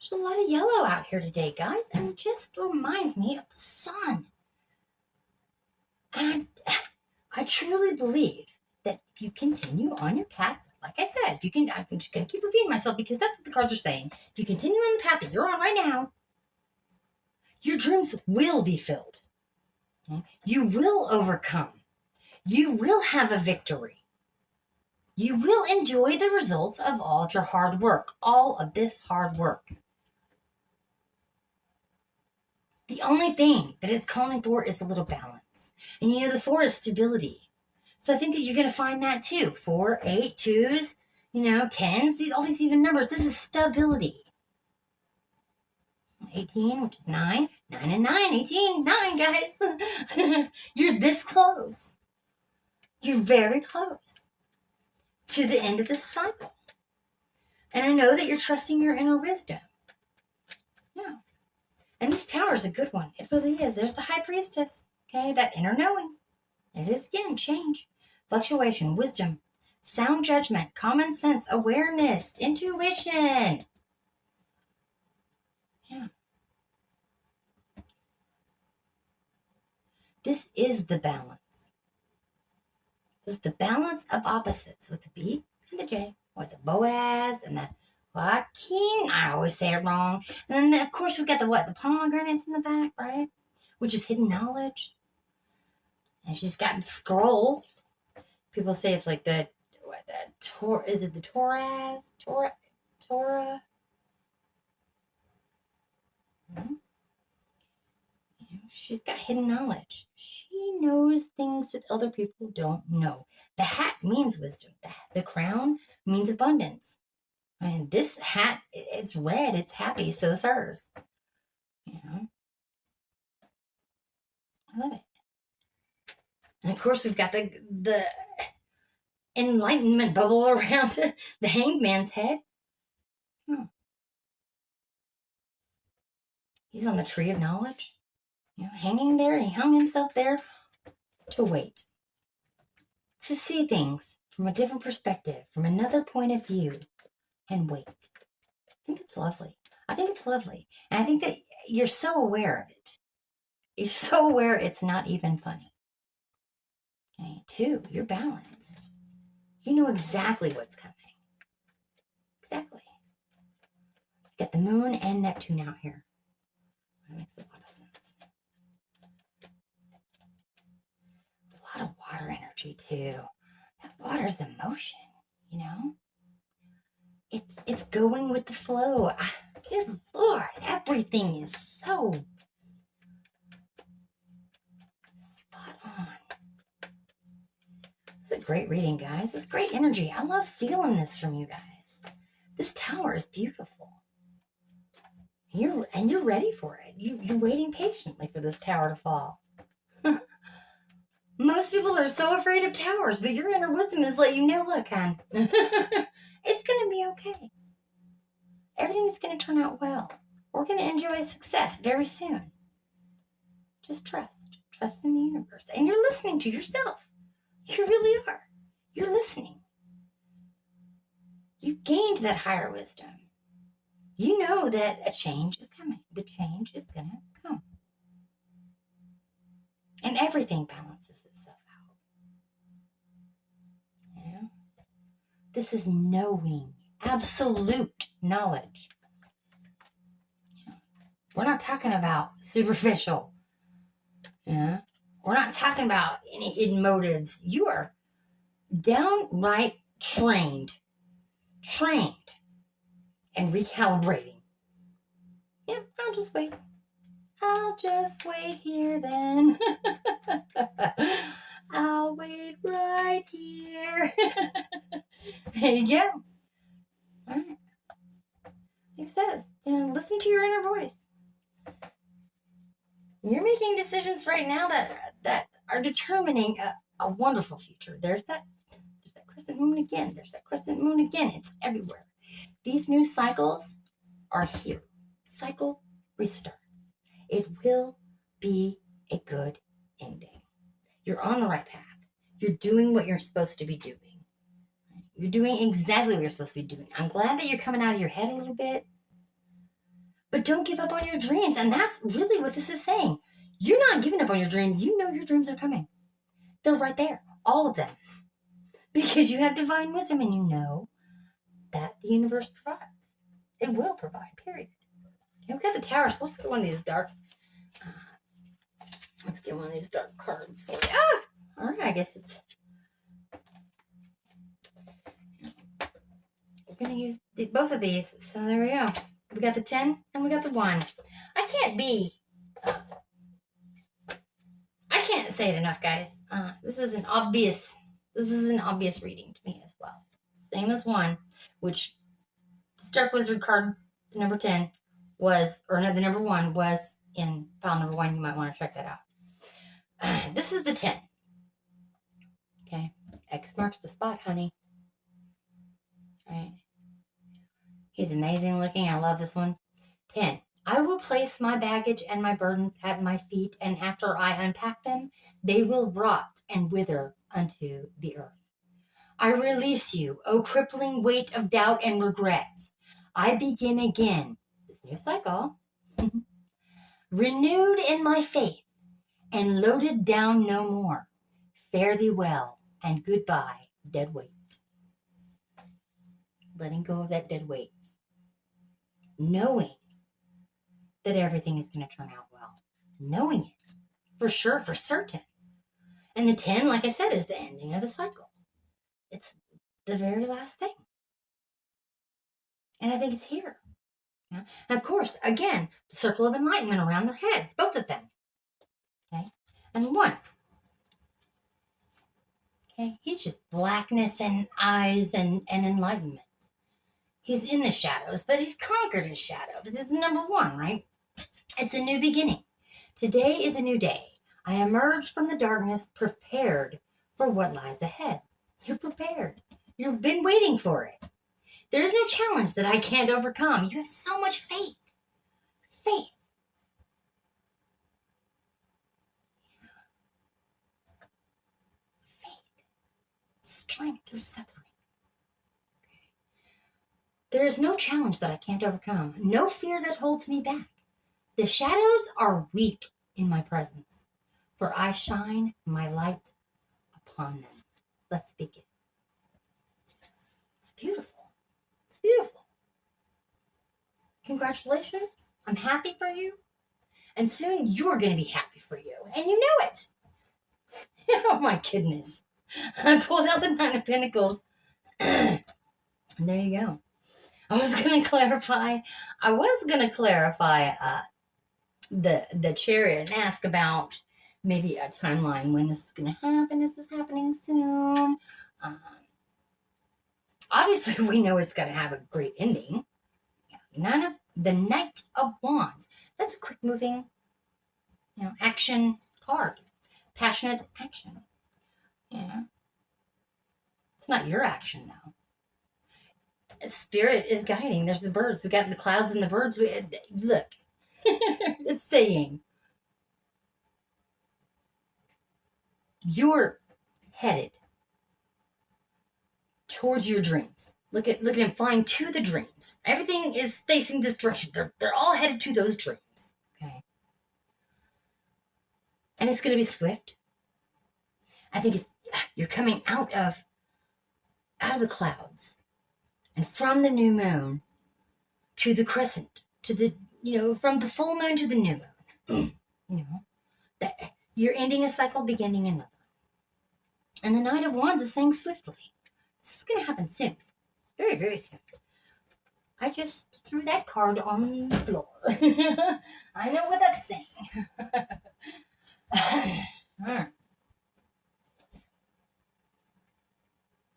There's a lot of yellow out here today, guys, and it just reminds me of the sun. And I truly believe that if you continue on your path, like I said, if you can, I'm just going to keep repeating myself because that's what the cards are saying. If you continue on the path that you're on right now, your dreams will be filled. Okay? You will overcome. You will have a victory. You will enjoy the results of all of your hard work, all of this hard work. The only thing that it's calling for is a little balance. And you know, the 4 is stability. So I think that you're going to find that too. 4, 8, 2s, 10s, all these even numbers. This is stability. 18, which is 9. 9 and 9, 18, 9, guys. You're this close. You're very close to the end of this cycle. And I know that you're trusting your inner wisdom. Yeah. And this tower is a good one. It really is. There's the high priestess. Okay, that inner knowing. It is, again, change, fluctuation, wisdom, sound judgment, common sense, awareness, intuition. Yeah. This is the balance. This is the balance of opposites with the B and the J, or the Boaz and the Joaquin. I always say it wrong. And then, of course, we've got the what? The pomegranates in the back, right? Which is hidden knowledge. And she's got the scroll. People say it's like is it the Torah? Hmm? She's got hidden knowledge. She knows things that other people don't know. The hat means wisdom. The crown means abundance. I mean, this hat, it's red, it's happy, so is hers. I love it. And of course, we've got the enlightenment bubble around the hanged man's head. He's on the tree of knowledge. Hanging there, he hung himself there to wait, to see things from a different perspective, from another point of view, and wait. I think it's lovely. And I think that you're so aware of it. You're so aware it's not even funny. Okay, 2, you're balanced. You know exactly what's coming. Exactly. You've got the moon and Neptune out here. That makes a lot of sense. A lot of water energy too. That water's emotion, It's going with the flow. Good Lord, everything is so spot on. It's a great reading, guys. It's great energy. I love feeling this from you guys. This tower is beautiful. You're ready for it. You're waiting patiently for this tower to fall. Most people are so afraid of towers, but your inner wisdom is letting you know, look, hon, it's going to be okay. Everything's going to turn out well. We're going to enjoy success very soon. Just trust. Trust in the universe. And you're listening to yourself. You really are. You're listening. You gained that higher wisdom. You know that a change is coming. The change is going to come. And everything balances itself out. Yeah. This is knowing. Absolute knowledge. We're not talking about superficial. Yeah. We're not talking about any hidden motives. You are downright trained and recalibrating. Yeah, I'll just wait here then. I'll wait right here. There you go. All right. It says, listen to your inner voice. You're making decisions right now that are determining a wonderful future. There's that crescent moon again. There's that crescent moon again. It's everywhere. These new cycles are here. Cycle restarts. It will be a good ending. You're on the right path. You're doing what you're supposed to be doing. You're doing exactly what you're supposed to be doing. I'm glad that you're coming out of your head a little bit. But don't give up on your dreams. And that's really what this is saying. You're not giving up on your dreams. You know your dreams are coming. They're right there. All of them. Because you have divine wisdom and you know that the universe provides. It will provide, period. Okay, we've got the tower, so let's get one of these dark. Let's get one of these dark cards for you. All right, I guess it's. We're going to use both of these. So there we go. We got the 10 and we got the 1. I can't say it enough, guys. This is an obvious reading to me as well. Same as 1, which Dark Wizard card number 10 was, or no, the number 1 was in file number 1. You might want to check that out. This is the 10. Okay. X marks the spot, honey. All right. He's amazing looking. I love this one. 10. I will place my baggage and my burdens at my feet, and after I unpack them, they will rot and wither unto the earth. I release you, O crippling weight of doubt and regret. I begin again, this new cycle, renewed in my faith, and loaded down no more. Fare thee well, and goodbye, dead weights. Letting go of that dead weights. Knowing that everything is going to turn out well. Knowing it. For sure, for certain. And the 10, like I said, is the ending of the cycle. It's the very last thing. And I think it's here. Yeah? And of course, again, the circle of enlightenment around their heads, both of them. Okay? And 1. Okay? He's just blackness and eyes and enlightenment. He's in the shadows, but he's conquered his shadows. This is number 1, right? It's a new beginning. Today is a new day. I emerged from the darkness prepared for what lies ahead. You're prepared. You've been waiting for it. There's no challenge that I can't overcome. You have so much faith. Faith. Faith. Strength through suffering. There is no challenge that I can't overcome. No fear that holds me back. The shadows are weak in my presence, for I shine my light upon them. Let's begin. It's beautiful. It's beautiful. Congratulations. I'm happy for you. And soon you're going to be happy for you. And you know it. Oh my goodness. I pulled out the 9 of Pentacles. And there you go. I was going to clarify the Chariot and ask about maybe a timeline when this is going to happen. Is this happening soon? Obviously, we know it's going to have a great ending. The Knight of Wands. That's a quick moving, action card. Passionate action. Yeah. It's not your action, though. Spirit is guiding. There's the birds. We got the clouds and the birds. Look. It's saying you're headed towards your dreams. Look at him flying to the dreams. Everything is facing this direction. They're all headed to those dreams. Okay. And it's going to be swift. I think you're coming out of the clouds and from the new moon to the crescent, to the, from the full moon to the new moon, that you're ending a cycle, beginning another. And the Knight of Wands is saying swiftly. This is going to happen soon. Very, very soon. I just threw that card on the floor. I know what that's saying.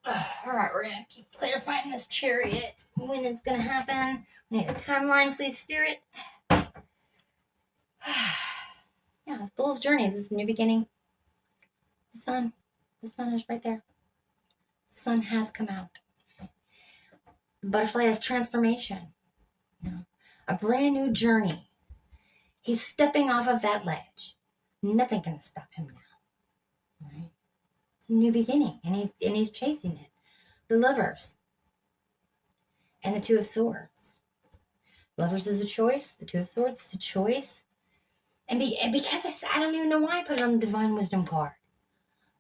All right, we're going to keep clarifying this Chariot. When it's going to happen. We need a timeline, please, Spirit. Yeah, fool's journey. This is a new beginning. The sun is right there. The sun has come out. The butterfly has transformation. You know, a brand new journey. He's stepping off of that ledge. Nothing can stop him now. Right? It's a new beginning, and he's chasing it. The lovers and the Two of Swords. Lovers is a choice. The Two of Swords is a choice. And because I don't even know why I put it on the Divine Wisdom card.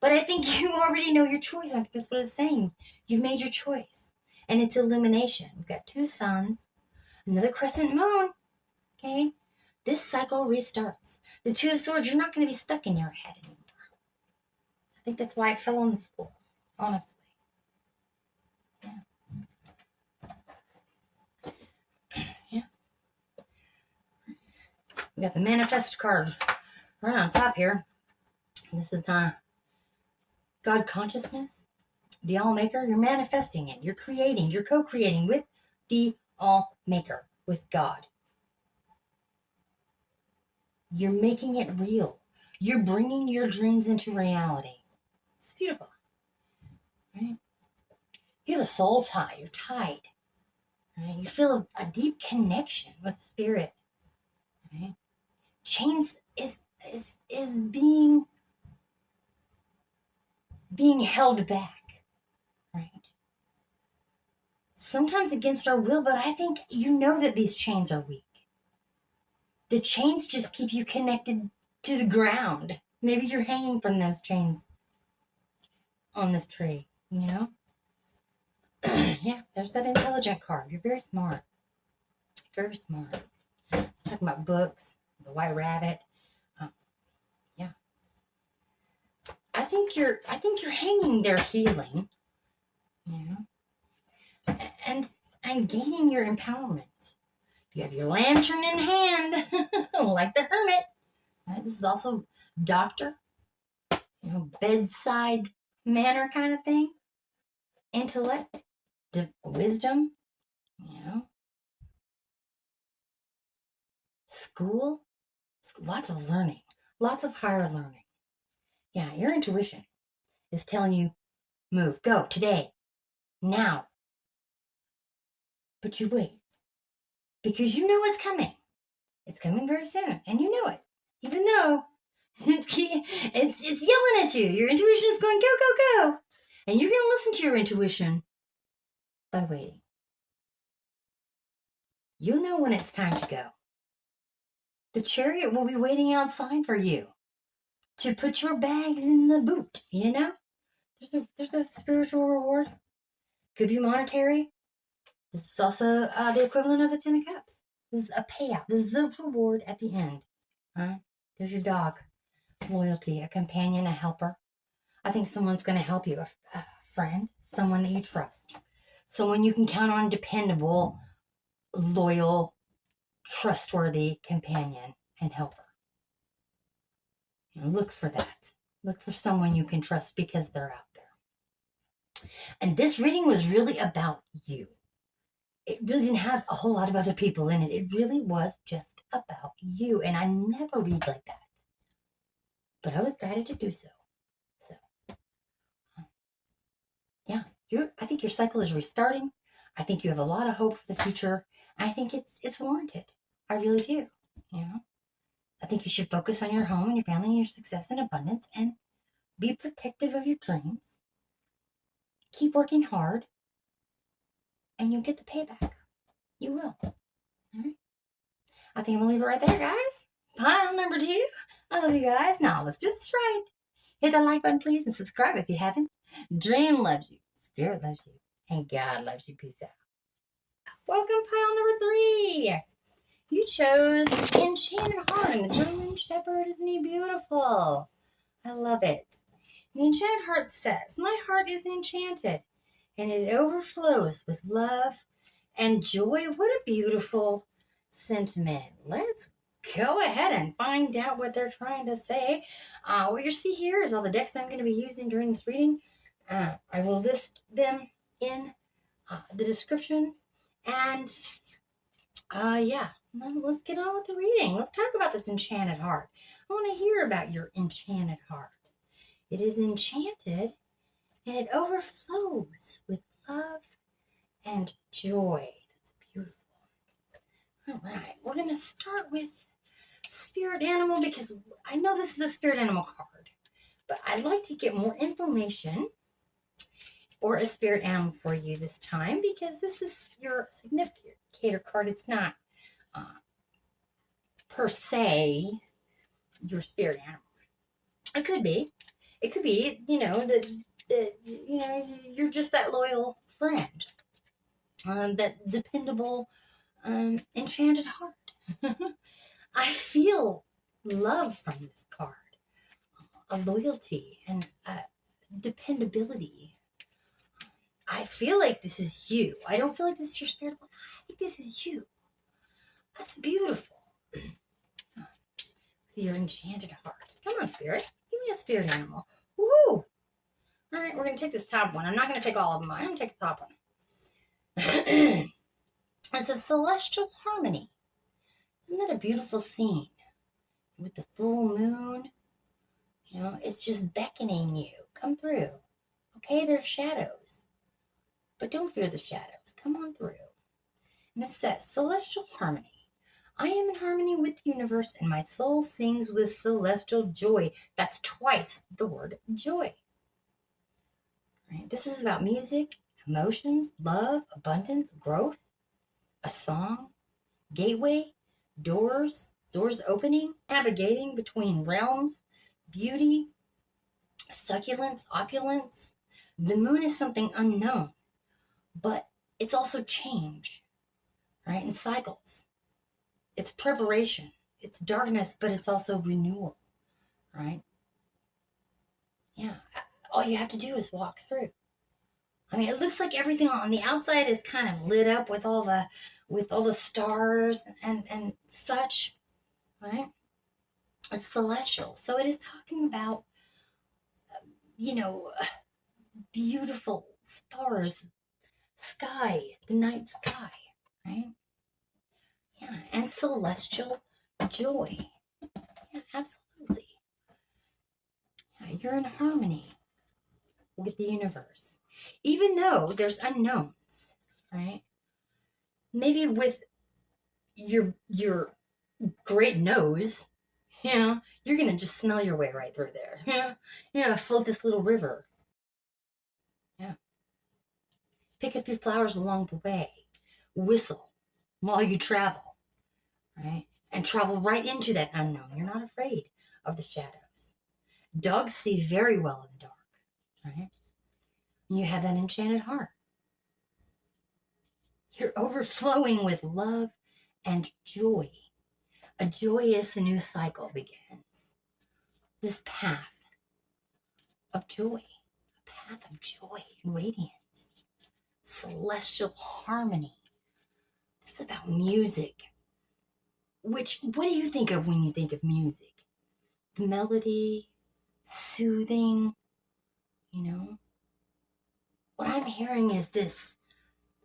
But I think you already know your choice. I think that's what it's saying. You've made your choice. And it's illumination. We've got two suns, another crescent moon. Okay? This cycle restarts. The Two of Swords, you're not going to be stuck in your head anymore. I think that's why it fell on the floor. Honestly. Yeah. We got the Manifest card right on top here. This is God consciousness, the All-Maker. You're manifesting it. You're creating. You're co-creating with the All-Maker, with God. You're making it real. You're bringing your dreams into reality. It's beautiful. Right? You have a soul tie. You're tied. Right? You feel a deep connection with spirit. Right? Chains is being held back. Right? Sometimes against our will, but I think you know that these chains are weak. The chains just keep you connected to the ground. Maybe you're hanging from those chains on this tree, you know? Yeah, there's that intelligent card. You're very smart. Very smart. Let's talk about books, the White Rabbit. Yeah. I think you're hanging there healing, you know, and gaining your empowerment. You have your lantern in hand, like the hermit. Right? This is also doctor, you know, bedside manner kind of thing. Intellect, wisdom, you know. School, lots of learning, lots of higher learning. Yeah, your intuition is telling you, move, go, today, now. But you wait, because you know it's coming. It's coming very soon, and you know it. Even though it's yelling at you. Your intuition is going, go, go, go. And you're going to listen to your intuition by waiting. You'll know when it's time to go. The chariot will be waiting outside for you to put your bags in the boot, you know? There's a spiritual reward. Could be monetary. This is also the equivalent of the Ten of Cups. This is a payout. This is a reward at the end. There's your dog. Loyalty, a companion, a helper. I think someone's going to help you. A friend, someone that you trust. Someone you can count on, dependable, loyal, trustworthy companion and helper. You know, look for that. Look for someone you can trust because they're out there. And this reading was really about you. It really didn't have a whole lot of other people in it. It really was just about you. And I never read like that. But I was guided to do so. Yeah, I think your cycle is restarting. I think you have a lot of hope for the future. I think it's warranted. I really do. You know, I think you should focus on your home and your family and your success and abundance and be protective of your dreams. Keep working hard and you'll get the payback. You will. All right. I think I'm going to leave it right there, guys. Pile number 2. I love you guys. Now let's do this right. Hit that like button, please, and subscribe if you haven't. Dream loves you. Spirit loves you. And God loves you. Peace out. Welcome, pile number 3. You chose Enchanted Heart, and the German Shepherd. Isn't he beautiful? I love it. The Enchanted Heart says, my heart is enchanted, and it overflows with love and joy. What a beautiful sentiment. Let's go ahead and find out what they're trying to say. What you see here is all the decks I'm going to be using during this reading. I will list them in the description. And yeah, Now let's get on with the reading. Let's talk about this enchanted heart. I want to hear about your enchanted heart. It is enchanted and it overflows with love and joy. That's beautiful. All right, we're going to start with spirit animal because I know this is a spirit animal card, but I'd like to get more information or a spirit animal for you this time because this is your significator card. It's not per se your spirit animal. It could be, that you're just that loyal friend, that dependable, enchanted heart. I feel love from this card, a loyalty and dependability. I feel like this is you. I don't feel like this is your spirit. I think this is you. That's beautiful. With your enchanted heart. Come on, spirit. Give me a spirit animal. Woo! All right, we're going to take this top one. I'm not going to take all of them. I'm going to take the top one. It's a celestial harmony. Isn't that a beautiful scene? With the full moon, it's just beckoning you. Come through. Okay, there's shadows. But don't fear the shadows. Come on through. And it says, celestial harmony. I am in harmony with the universe and my soul sings with celestial joy. That's twice the word joy. Right? This is about music, emotions, love, abundance, growth, a song, gateway, doors opening, navigating between realms, beauty, succulence, opulence. The moon is something unknown, but it's also change, right? And cycles. It's preparation. It's darkness, but it's also renewal, right? Yeah. All you have to do is walk through. I mean, it looks like everything on the outside is kind of lit up with all the stars and such, right? It's celestial. So it is talking about, beautiful stars, sky, the night sky, right? Yeah, and celestial joy. Yeah, absolutely. Yeah, you're in harmony with the universe. Even though there's unknowns, right? Maybe with your great nose, you're going to just smell your way right through there. Float this little river. Yeah. Pick a few flowers along the way. Whistle while you travel, right? And travel right into that unknown. You're not afraid of the shadows. Dogs see very well in the dark, right? You have that enchanted heart. You're overflowing with love and joy. A joyous new cycle begins. This path of joy, a path of joy and radiance, celestial harmony. This is about music. What do you think of when you think of music? The melody, soothing, What I'm hearing is this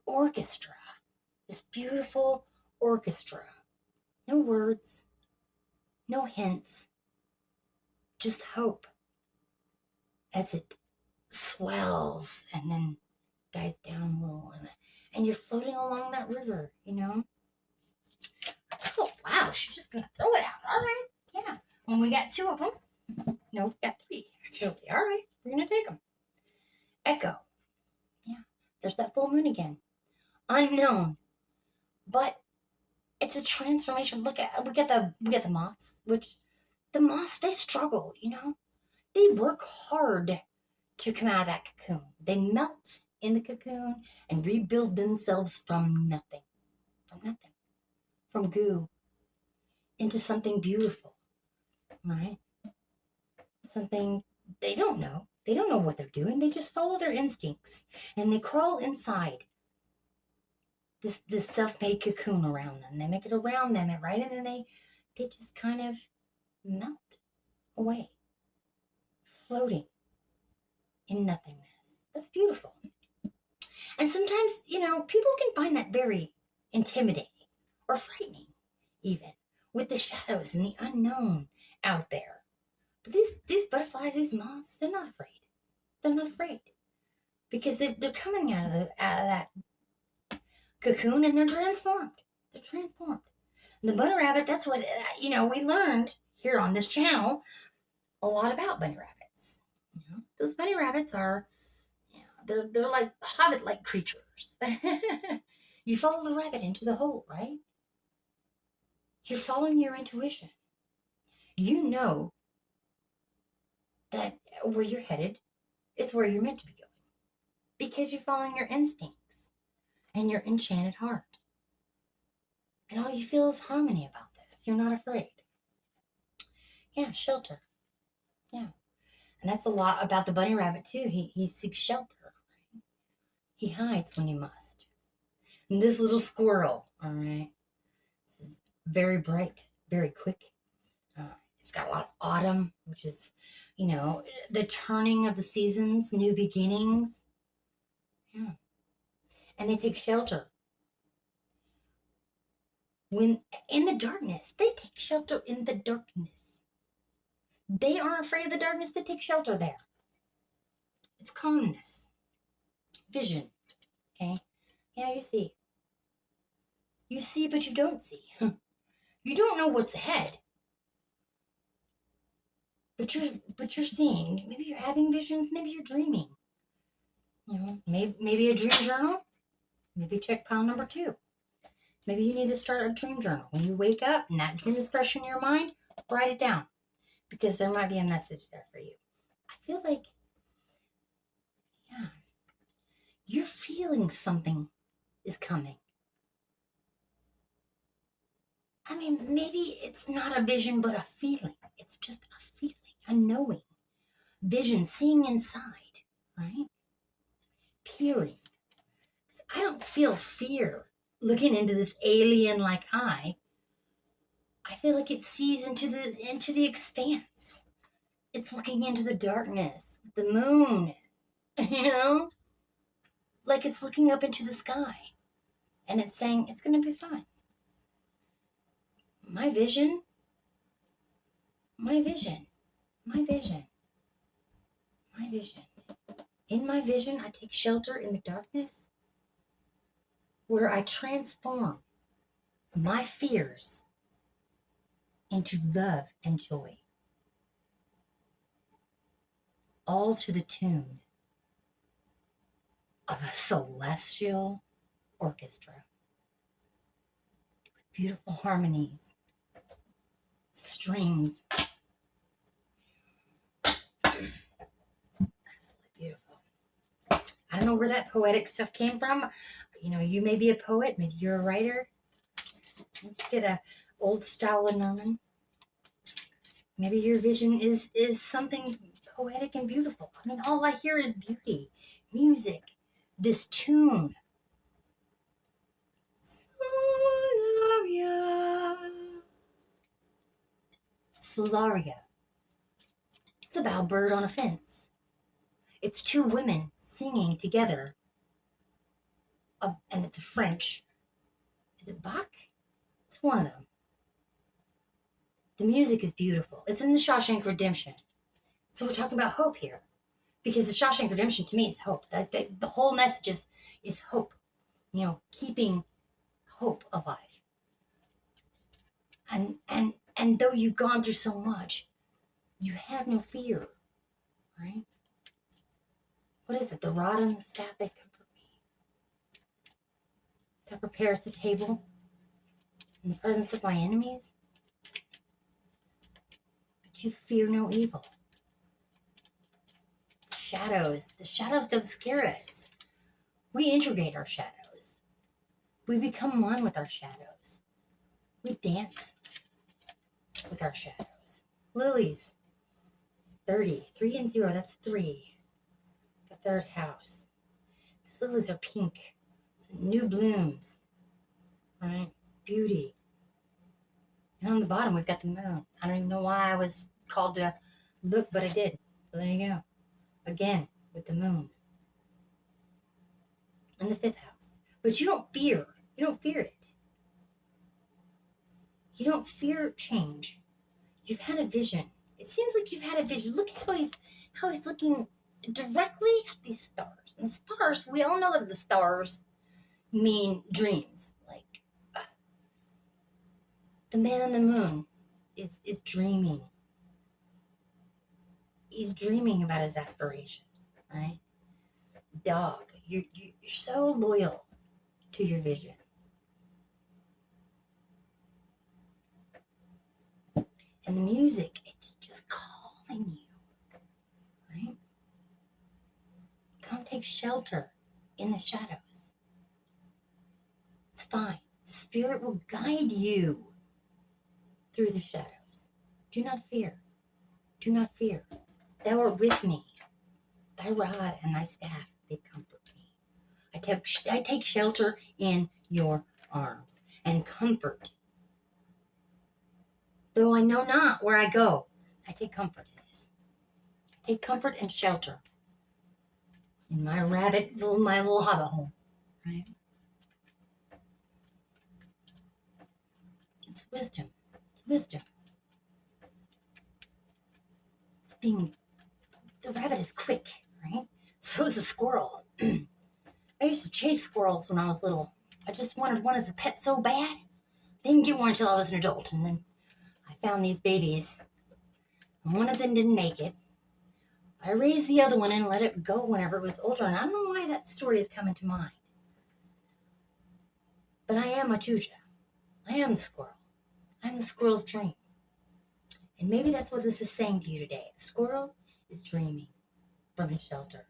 orchestra, this beautiful orchestra. No words, no hints, just hope as it swells and then dies down a little. And you're floating along that river, Oh, wow, she's just going to throw it out. All right, yeah. When we got two of them. No, we got three, actually. All right, we're going to take them. Echo. Yeah, there's that full moon again. Unknown. But it's a transformation. We get the moths, which the moths, they struggle, They work hard to come out of that cocoon. They melt in the cocoon and rebuild themselves from nothing. From goo into something beautiful, right? Something they don't know. They don't know what they're doing. They just follow their instincts and they crawl inside this self-made cocoon around them. They make it around them, right? And then they just kind of melt away, floating in nothingness. That's beautiful. And sometimes, people can find that very intimidating or frightening. even, with the shadows and the unknown out there. But these butterflies, these moths, they're not afraid. They're not afraid because they're coming out of that cocoon and they're transformed. They're transformed. And the bunny rabbit, that's what, we learned here on this channel a lot about bunny rabbits. Those bunny rabbits are, they're like hobbit-like creatures. You follow the rabbit into the hole, right? You're following your intuition. You know that where you're headed is where you're meant to be going because you're following your instincts and your enchanted heart. And all you feel is harmony about this. You're not afraid. Yeah, shelter. Yeah. And that's a lot about the bunny rabbit, too. He seeks shelter. Right? He hides when he must. And this little squirrel, all right, this is very bright, very quick. It's got a lot of autumn, which is, the turning of the seasons, new beginnings. Yeah. And they take shelter. When in the darkness, they take shelter in the darkness. They aren't afraid of the darkness. They take shelter there. It's calmness. Vision. Okay? Yeah, you see. You see, but you don't see. You don't know what's ahead. But you're seeing. Maybe you're having visions. Maybe you're dreaming. Maybe a dream journal. Maybe check pile number 2. Maybe you need to start a dream journal. When you wake up and that dream is fresh in your mind, write it down. Because there might be a message there for you. I feel like, you're feeling something is coming. I mean, maybe it's not a vision, but a feeling. It's just a feeling, a knowing. Vision, seeing inside, right? Peering. Because I don't feel fear looking into this alien-like eye. I feel like it sees into the expanse. It's looking into the darkness, the moon, like it's looking up into the sky. And it's saying, it's going to be fine. My vision. In my vision, I take shelter in the darkness where I transform my fears into love and joy. All to the tune of a celestial orchestra with beautiful harmonies, strings. Absolutely beautiful. I don't know where that poetic stuff came from. You may be a poet, maybe you're a writer. Let's get a old style Lanormand. Maybe your vision is something poetic and beautiful. I mean, all I hear is beauty, music, this tune. Solaria. It's a bowbird on a fence. It's 2 women singing together. And it's French. Is it Bach? It's one of them. The music is beautiful. It's in the Shawshank Redemption. So we're talking about hope here. Because the Shawshank Redemption to me is hope. The whole message is hope. Keeping hope alive. And though you've gone through so much, you have no fear. Right? What is it? The rod and the staff, they comfort me. That prepares the table in the presence of my enemies. But you fear no evil. The shadows don't scare us. We integrate our shadows. We become one with our shadows. We dance with our shadows. Lilies, 30, 3 and 0, that's 3. The 3rd house. These lilies are pink. So new blooms, right? Beauty. And on the bottom, we've got the moon. I don't even know why I was called to look, but I did. So there you go. Again, with the moon. And the 5th house. But you don't fear. You don't fear it. You don't fear change. You've had a vision. It seems like you've had a vision. Look at how he's looking directly at these stars. And the stars, we all know that the stars mean dreams. Like the man on the moon is dreaming. He's dreaming about his aspirations, right? Dog, you're so loyal to your vision. And the music, it's just calling you, right? Come take shelter in the shadows. It's fine. Spirit will guide you through the shadows. Do not fear. Do not fear. Thou art with me. Thy rod and thy staff, they comfort me. I take shelter in your arms and comfort. Though I know not where I go, I take comfort in this. I take comfort and shelter in my little hobbit hole, right? It's wisdom. It's wisdom. The rabbit is quick, right? So is the squirrel. I used to chase squirrels when I was little. I just wanted one as a pet so bad. I didn't get one until I was an adult, and then I found these babies, and one of them didn't make it. I raised the other one and let it go whenever it was older, and I don't know why that story is coming to mind. But I am a Tuja. I am the squirrel. I'm the squirrel's dream. And maybe that's what this is saying to you today. The squirrel is dreaming from his shelter.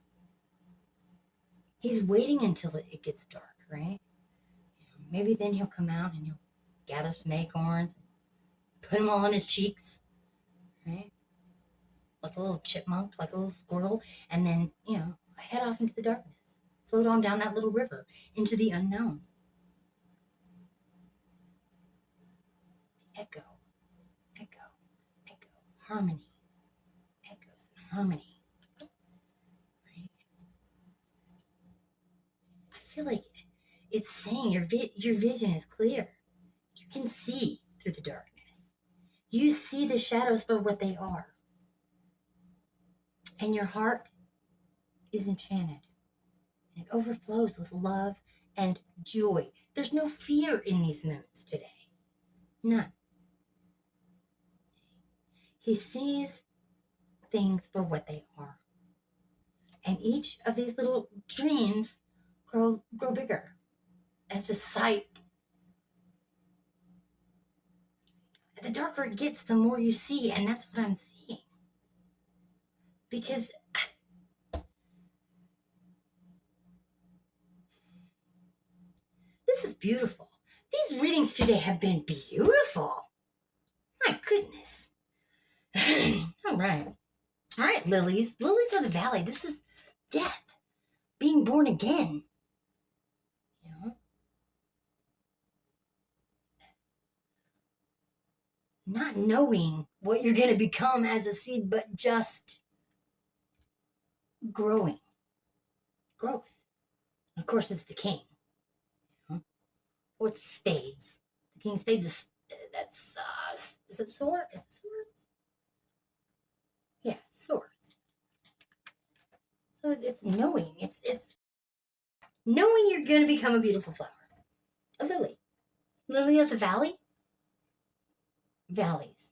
He's waiting until it gets dark, right? Maybe then he'll come out and he'll gather some acorns and put them all on his cheeks, right? Like a little chipmunk, like a little squirrel, and then, head off into the darkness. Float on down that little river into the unknown. Echo, echo, echo, harmony. Echoes and harmony. Right? I feel like it's saying your vision is clear. You can see through the darkness. You see the shadows for what they are. And your heart is enchanted. And it overflows with love and joy. There's no fear in these moons today. None. He sees things for what they are. And each of these little dreams grow bigger as the sight. The darker it gets, the more you see, and that's what I'm seeing. Because this is beautiful. These readings today have been beautiful. My goodness. All right, lilies. Lilies of the valley. This is death. Being born again. Not knowing what you're going to become as a seed, but just growing. Growth. And of course, it's the king. What's spades? The king of spades is it sword? Is it swords? Yeah, swords. So it's knowing. It's knowing you're going to become a beautiful flower. A lily. Lily of the valley. Valleys.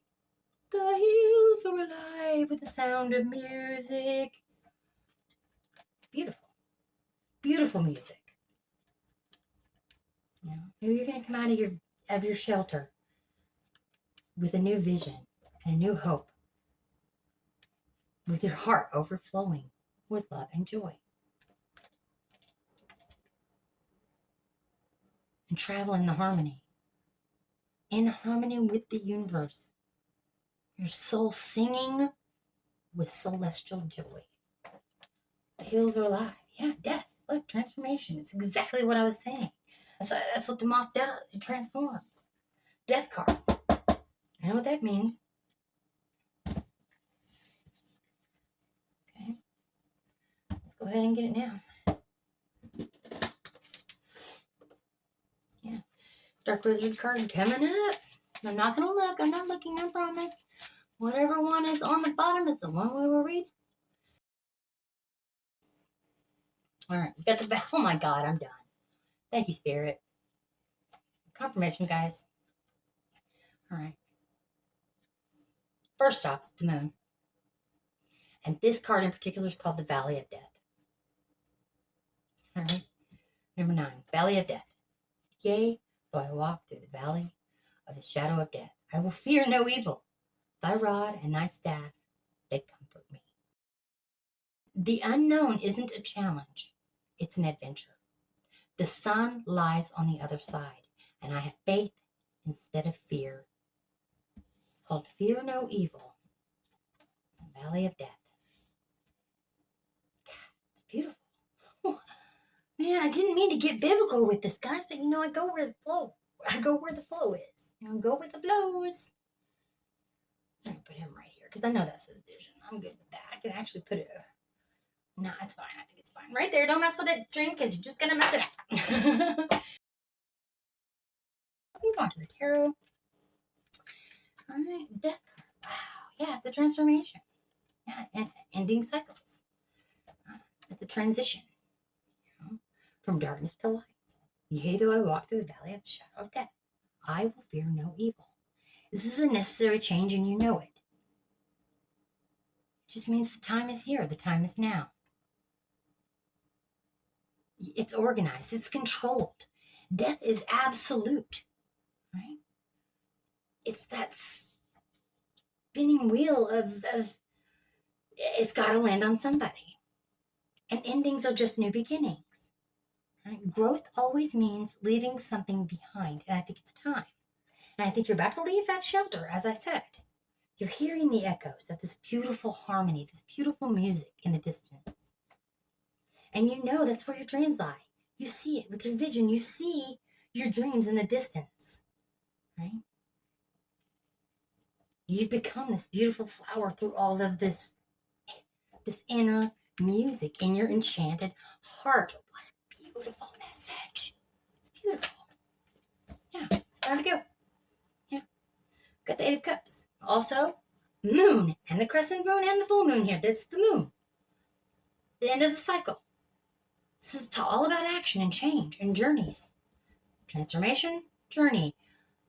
The hills are alive with the sound of music. Beautiful. Beautiful music. Maybe you're going to come out of your shelter with a new vision and a new hope, with your heart overflowing with love and joy. And travel in harmony with the universe. Your soul singing with celestial joy. The hills are alive. Yeah, death, look, transformation. It's exactly what I was saying. That's what the moth does. It transforms. Death card. I know what that means. Okay. Let's go ahead and get it now. Yeah. Dark Wizard card coming up. I'm not going to look. I'm not looking, I promise. Whatever one is on the bottom is the one we will read. All right, we got the, oh my God, I'm done. Thank you, Spirit. Confirmation, guys. All right. First off, it's the moon. And this card in particular is called the Valley of Death. All right. Number 9, Valley of Death. Yea, though I walk through the valley of the shadow of death, I will fear no evil. Thy rod and thy staff, they comfort me. The unknown isn't a challenge. It's an adventure. The sun lies on the other side, and I have faith instead of fear. It's called Fear No Evil. The Valley of Death. God, it's beautiful. Man, I didn't mean to get biblical with this, guys, but I go where the flow. I go where the flow is. Go with the flows. I'm going to put him right here because I know that's his vision. I'm good with that. I can actually put it. No, it's fine. I think it's fine. Right there. Don't mess with it, dream, because you're just going to mess it up. Let's move on to the tarot. All right. Death card. Wow. Yeah, it's a transformation. Yeah, and ending cycles. It's a transition. From darkness to light. Yea, though I walk through the valley of the shadow of death, I will fear no evil. This is a necessary change, and you know it. It just means the time is here. The time is now. It's organized. It's controlled. Death is absolute, right? It's that spinning wheel of it's got to land on somebody. And endings are just new beginnings. Right? Growth always means leaving something behind, and I think it's time. And I think you're about to leave that shelter, as I said. You're hearing the echoes of this beautiful harmony, this beautiful music in the distance. And you know that's where your dreams lie. You see it with your vision. You see your dreams in the distance, right? You've become this beautiful flower through all of this inner music in your enchanted heart. What a beautiful message. It's beautiful. Yeah, it's time to go. Yeah. Got the 8 of Cups. Also, moon and the crescent moon and the full moon here. That's the moon. The end of the cycle. This is all about action and change and journeys. Transformation, journey.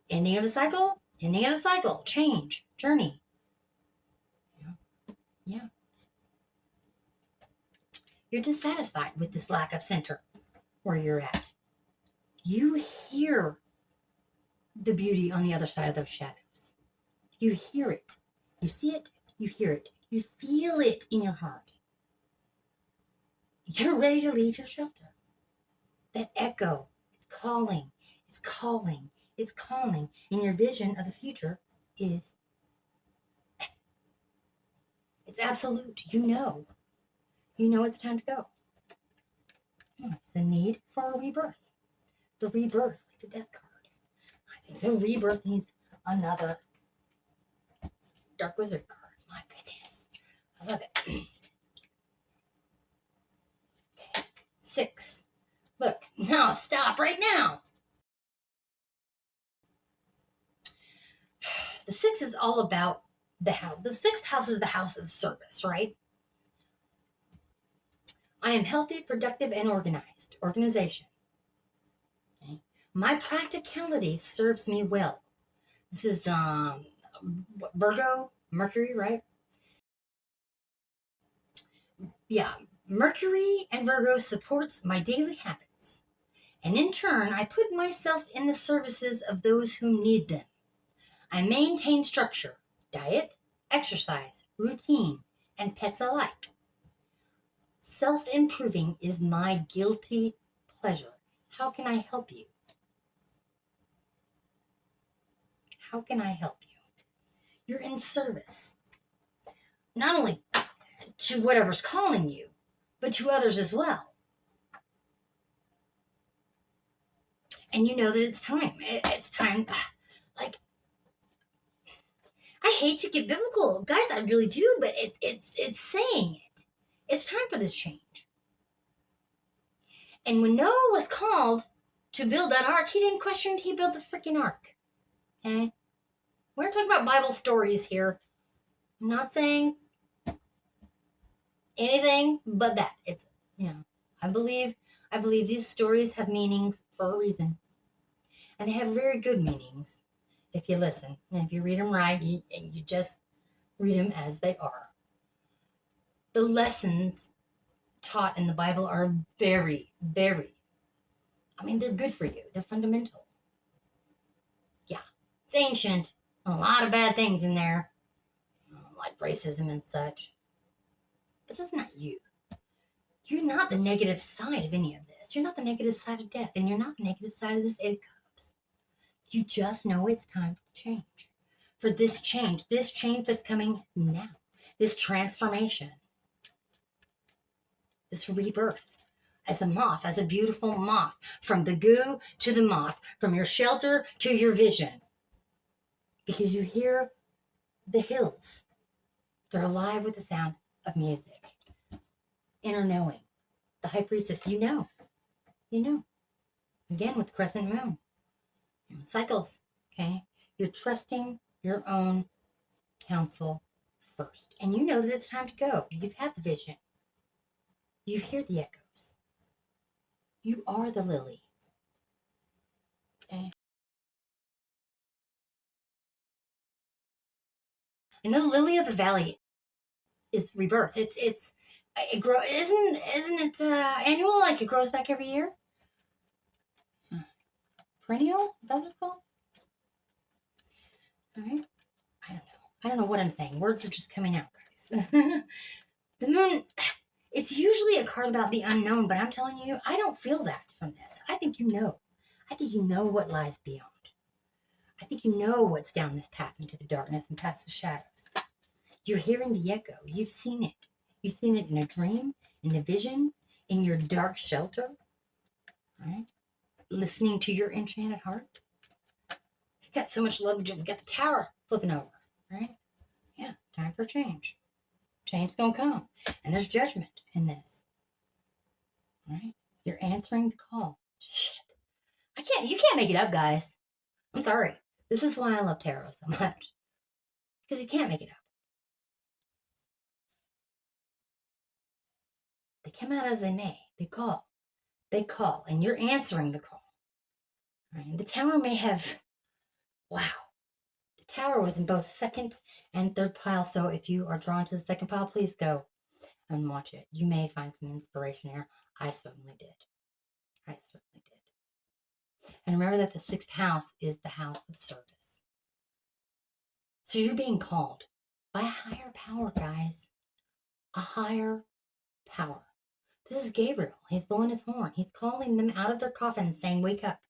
Ending of a cycle, change, journey. Yeah. You're dissatisfied with this lack of center where you're at. You hear the beauty on the other side of those shadows. You hear it. You see it. You hear it. You feel it in your heart. You're ready to leave your shelter. That echo, it's calling. It's calling. It's calling. And your vision of the future is, it's absolute. You know it's time to go. It's a need for a rebirth. The rebirth, like the death card. I think the rebirth needs another Dark Wizard card. My goodness. I love it. Okay. 6. Look. No, stop right now. The 6 is all about the house. The 6th house is the house of service, right? I am healthy, productive, and organized. Organization. Okay. My practicality serves me well. This is Virgo, Mercury, right? Yeah, Mercury and Virgo supports my daily habits. And in turn, I put myself in the services of those who need them. I maintain structure, diet, exercise, routine, and pets alike. Self-improving is my guilty pleasure. How can I help you? How can I help you? You're in service. Not only to whatever's calling you, but to others as well. And you know that it's time. It's time. Like, I hate to get biblical, guys. I really do, but it's saying it. It's time for this change. And when Noah was called to build that ark, he didn't question it. He built the freaking ark. Okay? We're talking about Bible stories here. I'm not saying anything but that. It's, you know, I believe these stories have meanings for a reason. And they have very good meanings if you listen. And if you read them right, and you just read them as they are. The lessons taught in the Bible are very, very, I mean, they're good for you. They're fundamental. Yeah, it's ancient. A lot of bad things in there, like racism and such. But that's not you. You're not the negative side of any of this. You're not the negative side of death, and you're not the negative side of this Eight of Cups. You just know it's time for change. For this change that's coming now. This transformation. This rebirth. As a moth, as a beautiful moth. From the goo to the moth. From your shelter to your vision. Because you hear the hills. They're alive with the sound of music. Inner knowing. The high priestess, you know. You know. Again, with the crescent moon. Cycles, okay? You're trusting your own counsel first. And you know that it's time to go. You've had the vision. You hear the echoes. You are the lily. Okay? And the lily of the valley is rebirth. It grows. Isn't it annual? Like it grows back every year. Perennial? Is that what it's called? All right. I don't know what I'm saying. Words are just coming out, guys. The moon. It's usually a card about the unknown, but I'm telling you, I don't feel that from this. I think you know. I think you know what lies beyond. I think you know what's down this path into the darkness and past the shadows. You're hearing the echo. You've seen it. You've seen it in a dream, in a vision, in your dark shelter. Right? Listening to your enchanted heart. You've got so much love. We've got the tower flipping over. Right? Yeah, time for change. Change's gonna come. And there's judgment in this. Right? You're answering the call. Shit. You can't make it up, guys. I'm sorry. This is why I love tarot so much. Because you can't make it up. They come out as they may. They call. They call. And you're answering the call. Right? The tower may have... Wow. The tower was in both second and third pile. So if you are drawn to the second pile, please go and watch it. You may find some inspiration here. I certainly did. I certainly did. And remember that the sixth house is the house of service. So you're being called by a higher power, guys. A higher power. This is Gabriel. He's blowing his horn. He's calling them out of their coffins, saying, wake up.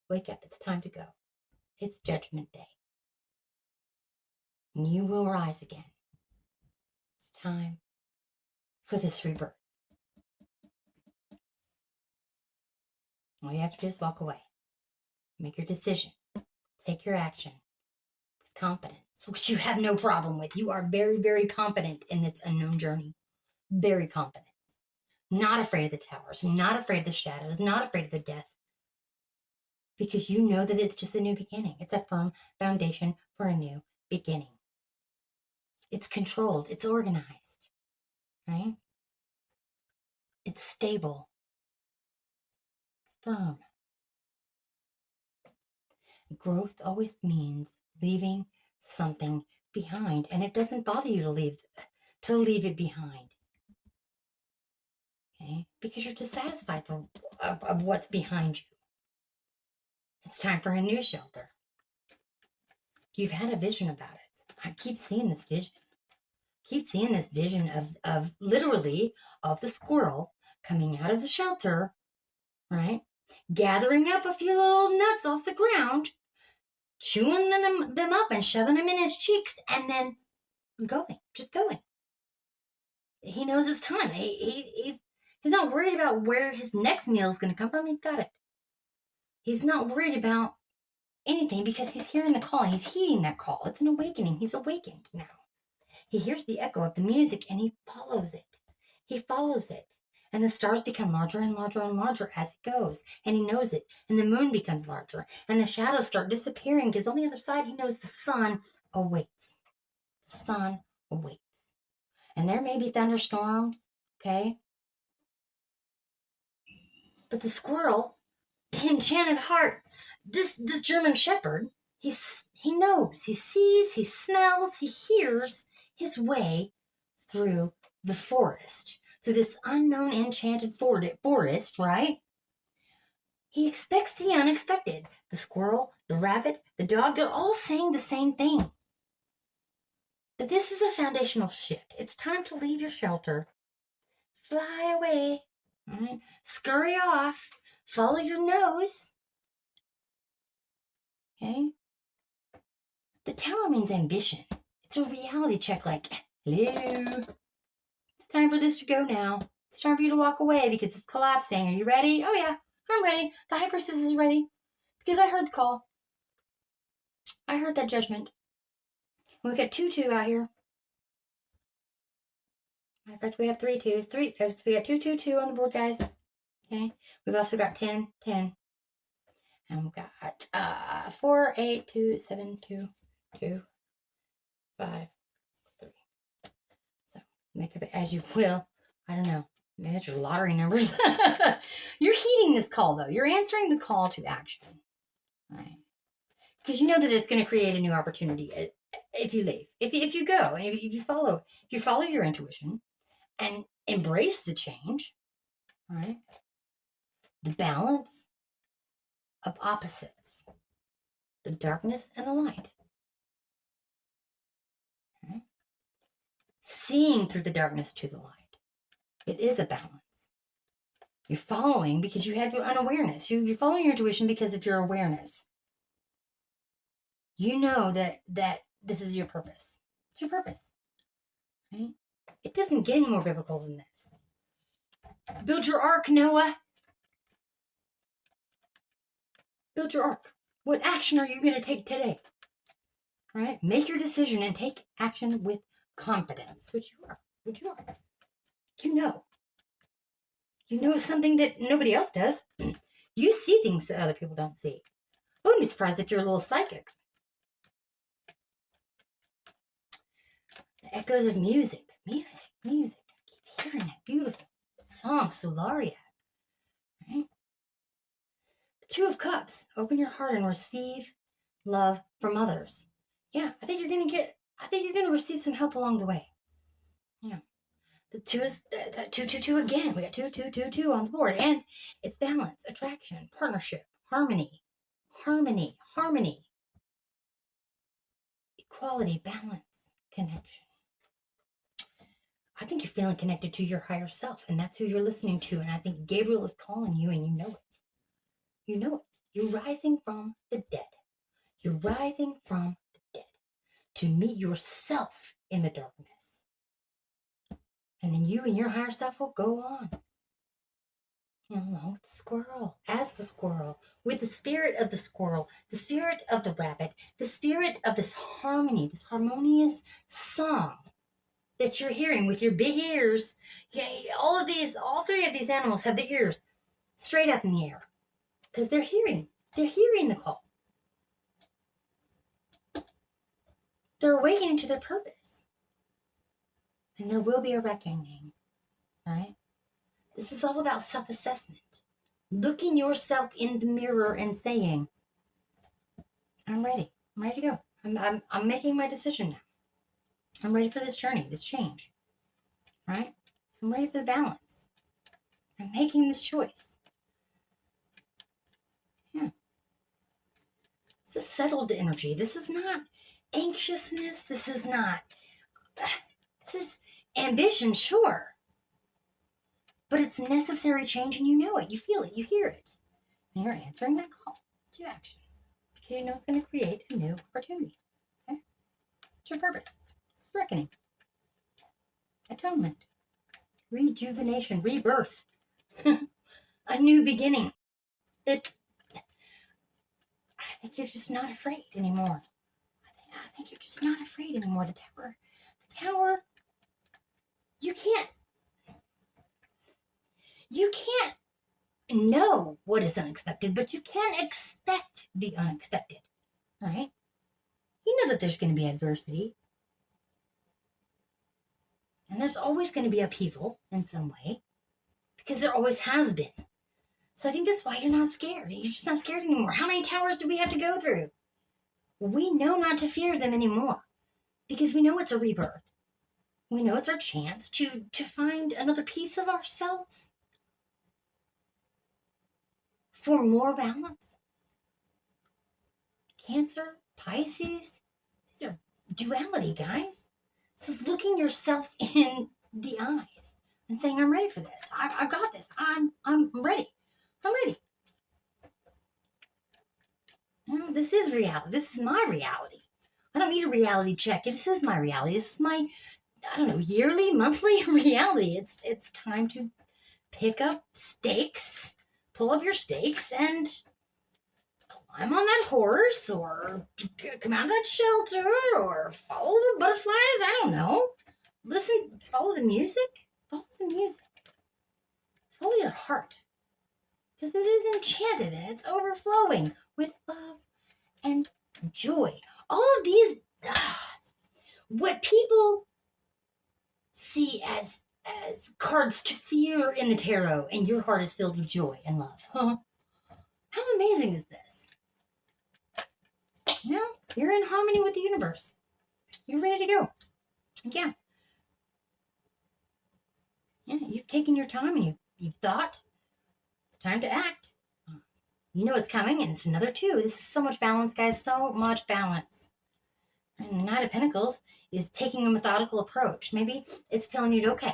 Wake up. It's time to go. It's Judgment Day. And you will rise again. It's time for this rebirth. All you have to do is walk away. Make your decision. Take your action with confidence, which you have no problem with. You are very, very confident in this unknown journey. Very confident. Not afraid of the towers. Not afraid of the shadows. Not afraid of the death. Because you know that it's just a new beginning. It's a firm foundation for a new beginning. It's controlled. It's organized. Right? It's stable. It's firm. Growth always means leaving something behind. And it doesn't bother you to leave it behind. Okay? Because you're dissatisfied of what's behind you. It's time for a new shelter. You've had a vision about it. I keep seeing this vision. Keep seeing this vision of literally of the squirrel coming out of the shelter, right? Gathering up a few little nuts off the ground, chewing them up and shoving them in his cheeks, and then going, just going. He knows it's time. He's not worried about where his next meal is going to come from. He's got it. He's not worried about anything because he's hearing the call. He's heeding that call. It's an awakening. He's awakened now. He hears the echo of the music and he follows it. He follows it. And the stars become larger and larger and larger as he goes. And he knows it. And the moon becomes larger. And the shadows start disappearing because on the other side, he knows the sun awaits. The sun awaits. And there may be thunderstorms, okay? But the squirrel, the enchanted heart, this German shepherd, he knows, he sees, he smells, he hears his way through the forest, through this unknown enchanted forest, right? He expects the unexpected. The squirrel, the rabbit, the dog, they're all saying the same thing. But this is a foundational shift. It's time to leave your shelter. Fly away. Right? Scurry off. Follow your nose. Okay? The tower means ambition. It's a reality check like, hello. It's time for this to go now. It's time for you to walk away because it's collapsing. Are you ready? Oh yeah, I'm ready. The high priestess is ready because I heard the call. I heard that judgment. We got 2-2 out here. Matter of fact, we have 3 2s. We got 2-2-2 on the board, guys. Okay. We've also got 10-10. And we've got 4 8 2 7 2 2 5 3. So make of it as you will. I don't know. Maybe that's your lottery numbers. You're heeding this call, though. You're answering the call to action. Right? Because you know that it's going to create a new opportunity if you leave. If you go and if you follow your intuition and embrace the change, right? The balance of opposites, the darkness and the light. Okay? Seeing through the darkness to the light. It is a balance. You're following because you have an awareness. You're following your intuition because of your awareness. You know that this is your purpose. It's your purpose. Right? It doesn't get any more biblical than this. Build your ark, Noah. Build your ark. What action are you going to take today? Right? Make your decision and take action with confidence, which you are. You know. You know something that nobody else does. You see things that other people don't see. I wouldn't be surprised if you're a little psychic. The echoes of music. I keep hearing that beautiful song, Solaria. Right? The 2 of Cups. Open your heart and receive love from others. Yeah, I think you're going to receive some help along the way. Yeah. The 2 is that 2 again. We got 2 on the board. And it's balance, attraction, partnership, harmony. Equality, balance, connection. I think you're feeling connected to your higher self, and that's who you're listening to. And I think Gabriel is calling you, and you know it. You know it. You're rising from the dead. You're rising from the dead to meet yourself in the darkness. And then you and your higher self will go on. Along with the squirrel, as the squirrel, with the spirit of the squirrel, the spirit of the rabbit, the spirit of this harmony, this harmonious song that you're hearing with your big ears. Yeah, all 3 of these animals have the ears straight up in the air because they're hearing the call. They're awakening to their purpose. And there will be a reckoning, right? This is all about self-assessment. Looking yourself in the mirror and saying, I'm ready. I'm ready to go. I'm making my decision now. I'm ready for this journey, this change. Right? I'm ready for the balance. I'm making this choice. Yeah. It's a settled energy. This is not anxiousness. This is ambition, sure. But it's necessary change, and you know it. You feel it. You hear it. And you're answering that call to action because you know it's going to create a new opportunity. Okay? It's your purpose. It's reckoning. Atonement. Rejuvenation. Rebirth. A new beginning. I think you're just not afraid anymore. I think you're just not afraid anymore. The tower, you can't. You can't know what is unexpected, but you can expect the unexpected, right? You know that there's going to be adversity. And there's always going to be upheaval in some way, because there always has been. So I think that's why you're not scared. You're just not scared anymore. How many towers do we have to go through? We know not to fear them anymore, because we know it's a rebirth. We know it's our chance to find another piece of ourselves for more balance. Cancer, Pisces, these are duality, guys. This is looking yourself in the eyes and saying, I'm ready for this. I've got this. I'm ready. I'm ready. No, this is reality. This is my reality. I don't need a reality check. This is my reality. This is my, I don't know, yearly, monthly reality. It's time to pick up stakes, pull up your stakes, and climb on that horse, or come out of that shelter, or follow the butterflies. I don't know. Listen, follow the music. Follow the music. Follow your heart. Because it is enchanted and it's overflowing with love and joy. All of these, what people see as cards to fear in the tarot, and your heart is filled with joy and love. Huh? How amazing is this? Yeah, you're in harmony with the universe. You're ready to go. Yeah. Yeah, you've taken your time and you've thought. It's time to act. You know it's coming, and it's another 2. This is so much balance, guys. So much balance. And the Knight of Pentacles is taking a methodical approach. Maybe it's telling you, okay,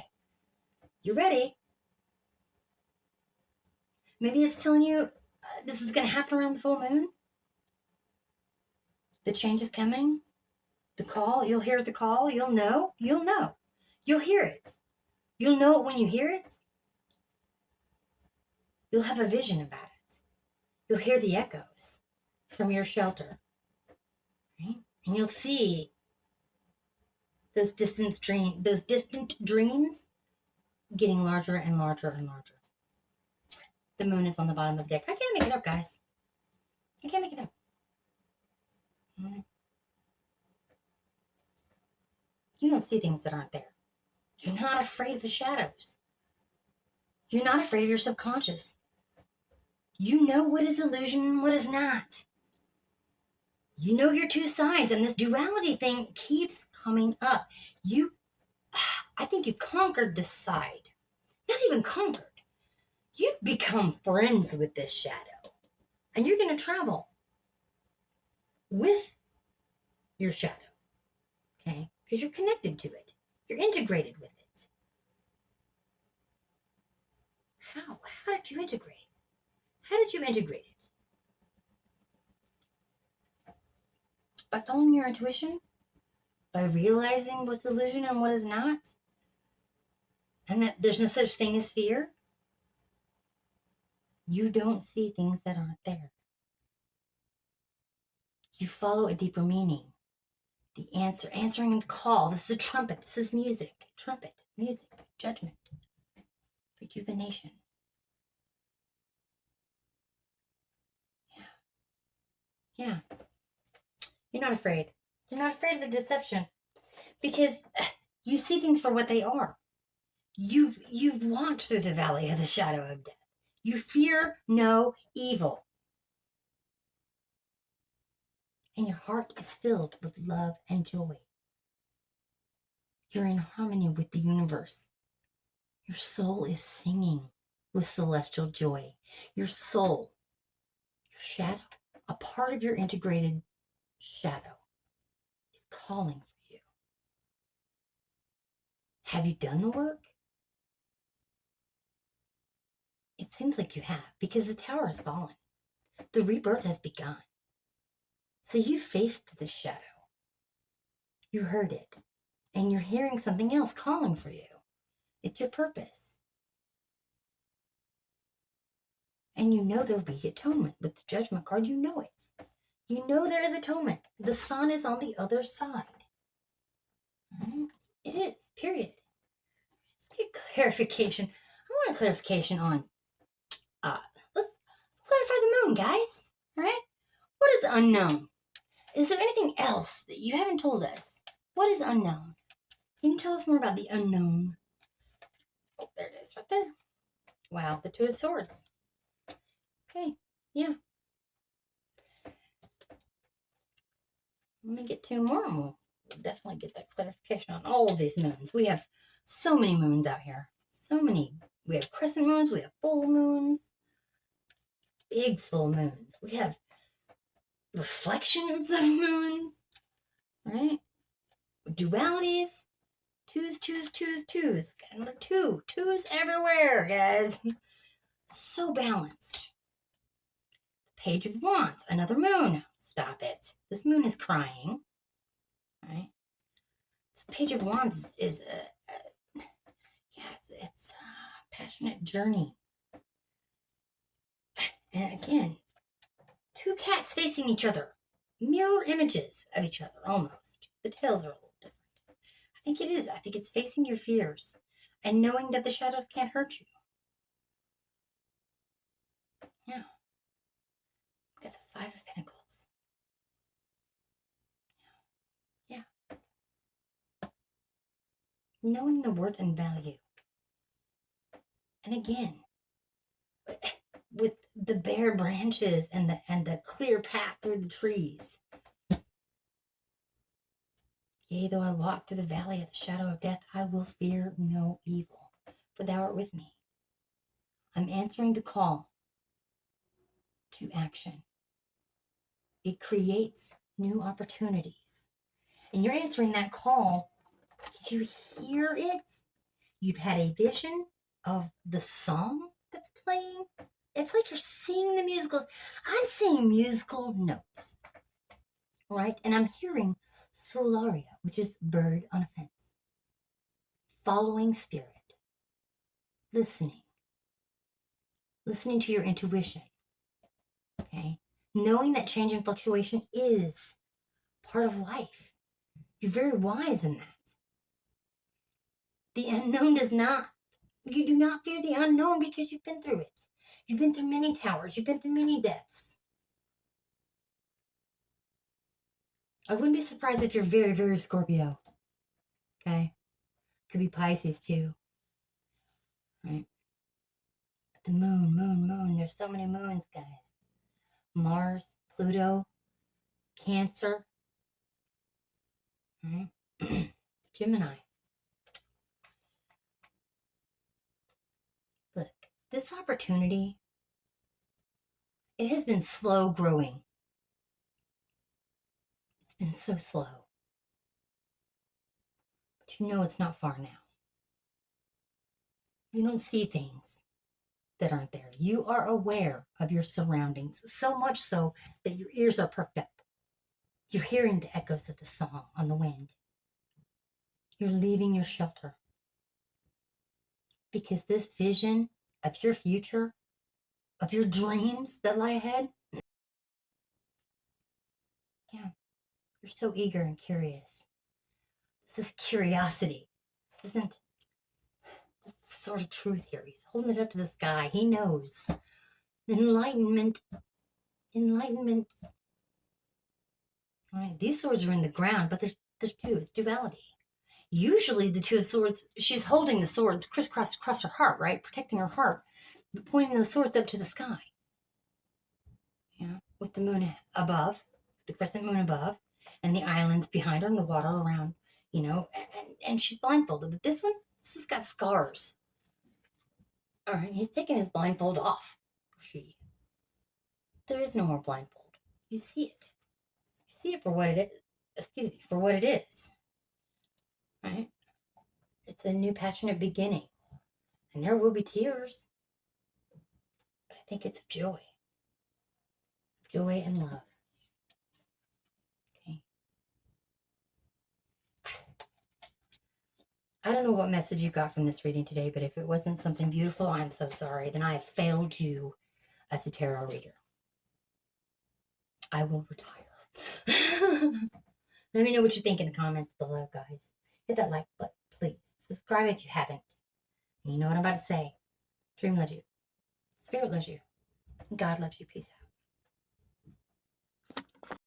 you're ready. Maybe it's telling you this is going to happen around the full moon. The change is coming. The call, you'll hear the call. You'll know. You'll know. You'll hear it. You'll know it when you hear it. You'll have a vision about it. You'll hear the echoes from your shelter. Right? And you'll see those distant dreams getting larger and larger and larger. The moon is on the bottom of the deck. I can't make it up, guys. I can't make it up. You don't see things that aren't there. You're not afraid of the shadows. You're not afraid of your subconscious. You know what is illusion and what is not. You know your 2 sides, and this duality thing keeps coming up. I think you conquered this side. Not even conquered. You've become friends with this shadow. And you're going to travel with your shadow. Okay? Because you're connected to it. You're integrated with it. How? How did you integrate? How did you integrate it? By following your intuition? By realizing what's illusion and what is not? And that there's no such thing as fear? You don't see things that aren't there. You follow a deeper meaning. The answering the call. This is a trumpet. This is music. Trumpet, music, judgment, rejuvenation. Yeah. You're not afraid. You're not afraid of the deception, because you see things for what they are. You've walked through the valley of the shadow of death. You fear no evil. And your heart is filled with love and joy. You're in harmony with the universe. Your soul is singing with celestial joy. Your soul, your shadow, a part of your integrated shadow, is calling for you. Have you done the work? It seems like you have, because the tower has fallen. The rebirth has begun. So you faced the shadow. You heard it. And you're hearing something else calling for you. It's your purpose. And you know there'll be atonement with the judgment card. You know it. You know there is atonement. The sun is on the other side. It is, period. Let's get clarification. I'm want a clarification on, let's clarify the moon, guys. All right? What is unknown? Is there anything else that you haven't told us? What is unknown? Can you tell us more about the unknown? Oh, there it is, right there. Wow, the Two of Swords. Okay, yeah. Let me get two more and we'll definitely get that clarification on all of these moons. We have so many moons out here. So many. We have crescent moons, we have full moons, big full moons. We have reflections of moons, right? Dualities. Twos. We got another two. Twos everywhere, guys. So balanced. Page of Wands, another moon. Stop it. This moon is crying, right? This Page of Wands is it's a passionate journey. And again, two cats facing each other. Mirror images of each other, almost. The tails are a little different. I think it is. I think it's facing your fears and knowing that the shadows can't hurt you. Yeah. Got the Five of Pentacles. Yeah. Knowing the worth and value. And again, with the bare branches and the clear path through the trees. Yea, though I walk through the valley of the shadow of death, I will fear no evil, for thou art with me. I'm answering the call to action. It creates new opportunities. And you're answering that call. Did you hear it? You've had a vision of the song that's playing. It's like you're seeing the musicals. I'm seeing musical notes, right? And I'm hearing Solaria, which is bird on a fence. Following spirit. Listening to your intuition, okay? Knowing that change and fluctuation is part of life. You're very wise in that. The unknown you do not fear the unknown because you've been through it. You've been through many towers. You've been through many deaths. I wouldn't be surprised if you're very, very Scorpio, okay? Could be Pisces too, right? The moon. There's so many moons, guys. Mars, Pluto, Cancer, right? Gemini. Look, this opportunity, it has been slow growing. It's been so slow. But you know it's not far now. You don't see things that aren't there. You are aware of your surroundings, so much so that your ears are perked up. You're hearing the echoes of the song on the wind. You're leaving your shelter. Because this vision of your future, of your dreams that lie ahead, yeah, you're so eager and curious. This is curiosity. This isn't the sort of truth here. He's holding it up to the sky. He knows. Enlightenment. All right, these swords are in the ground, but there's two. It's duality. Usually the Two of Swords, she's holding the swords crisscross across her heart, right? Protecting her heart, but pointing the swords up to the sky. Yeah, with the moon above, the crescent moon above, and the islands behind her and the water around, and she's blindfolded. But this has got scars. All right, he's taking his blindfold off. There is no more blindfold. You see it. You see it for what it is. Excuse me, for what it is. Right? It's a new passionate beginning. And there will be tears. But I think it's joy. Joy and love. Okay. I don't know what message you got from this reading today, but if it wasn't something beautiful, I'm so sorry. Then I have failed you as a tarot reader. I will retire. Let me know what you think in the comments below, guys. Hit that like button, please. Subscribe if you haven't. You know what I'm about to say. Dream loves you. Spirit loves you. God loves you. Peace out.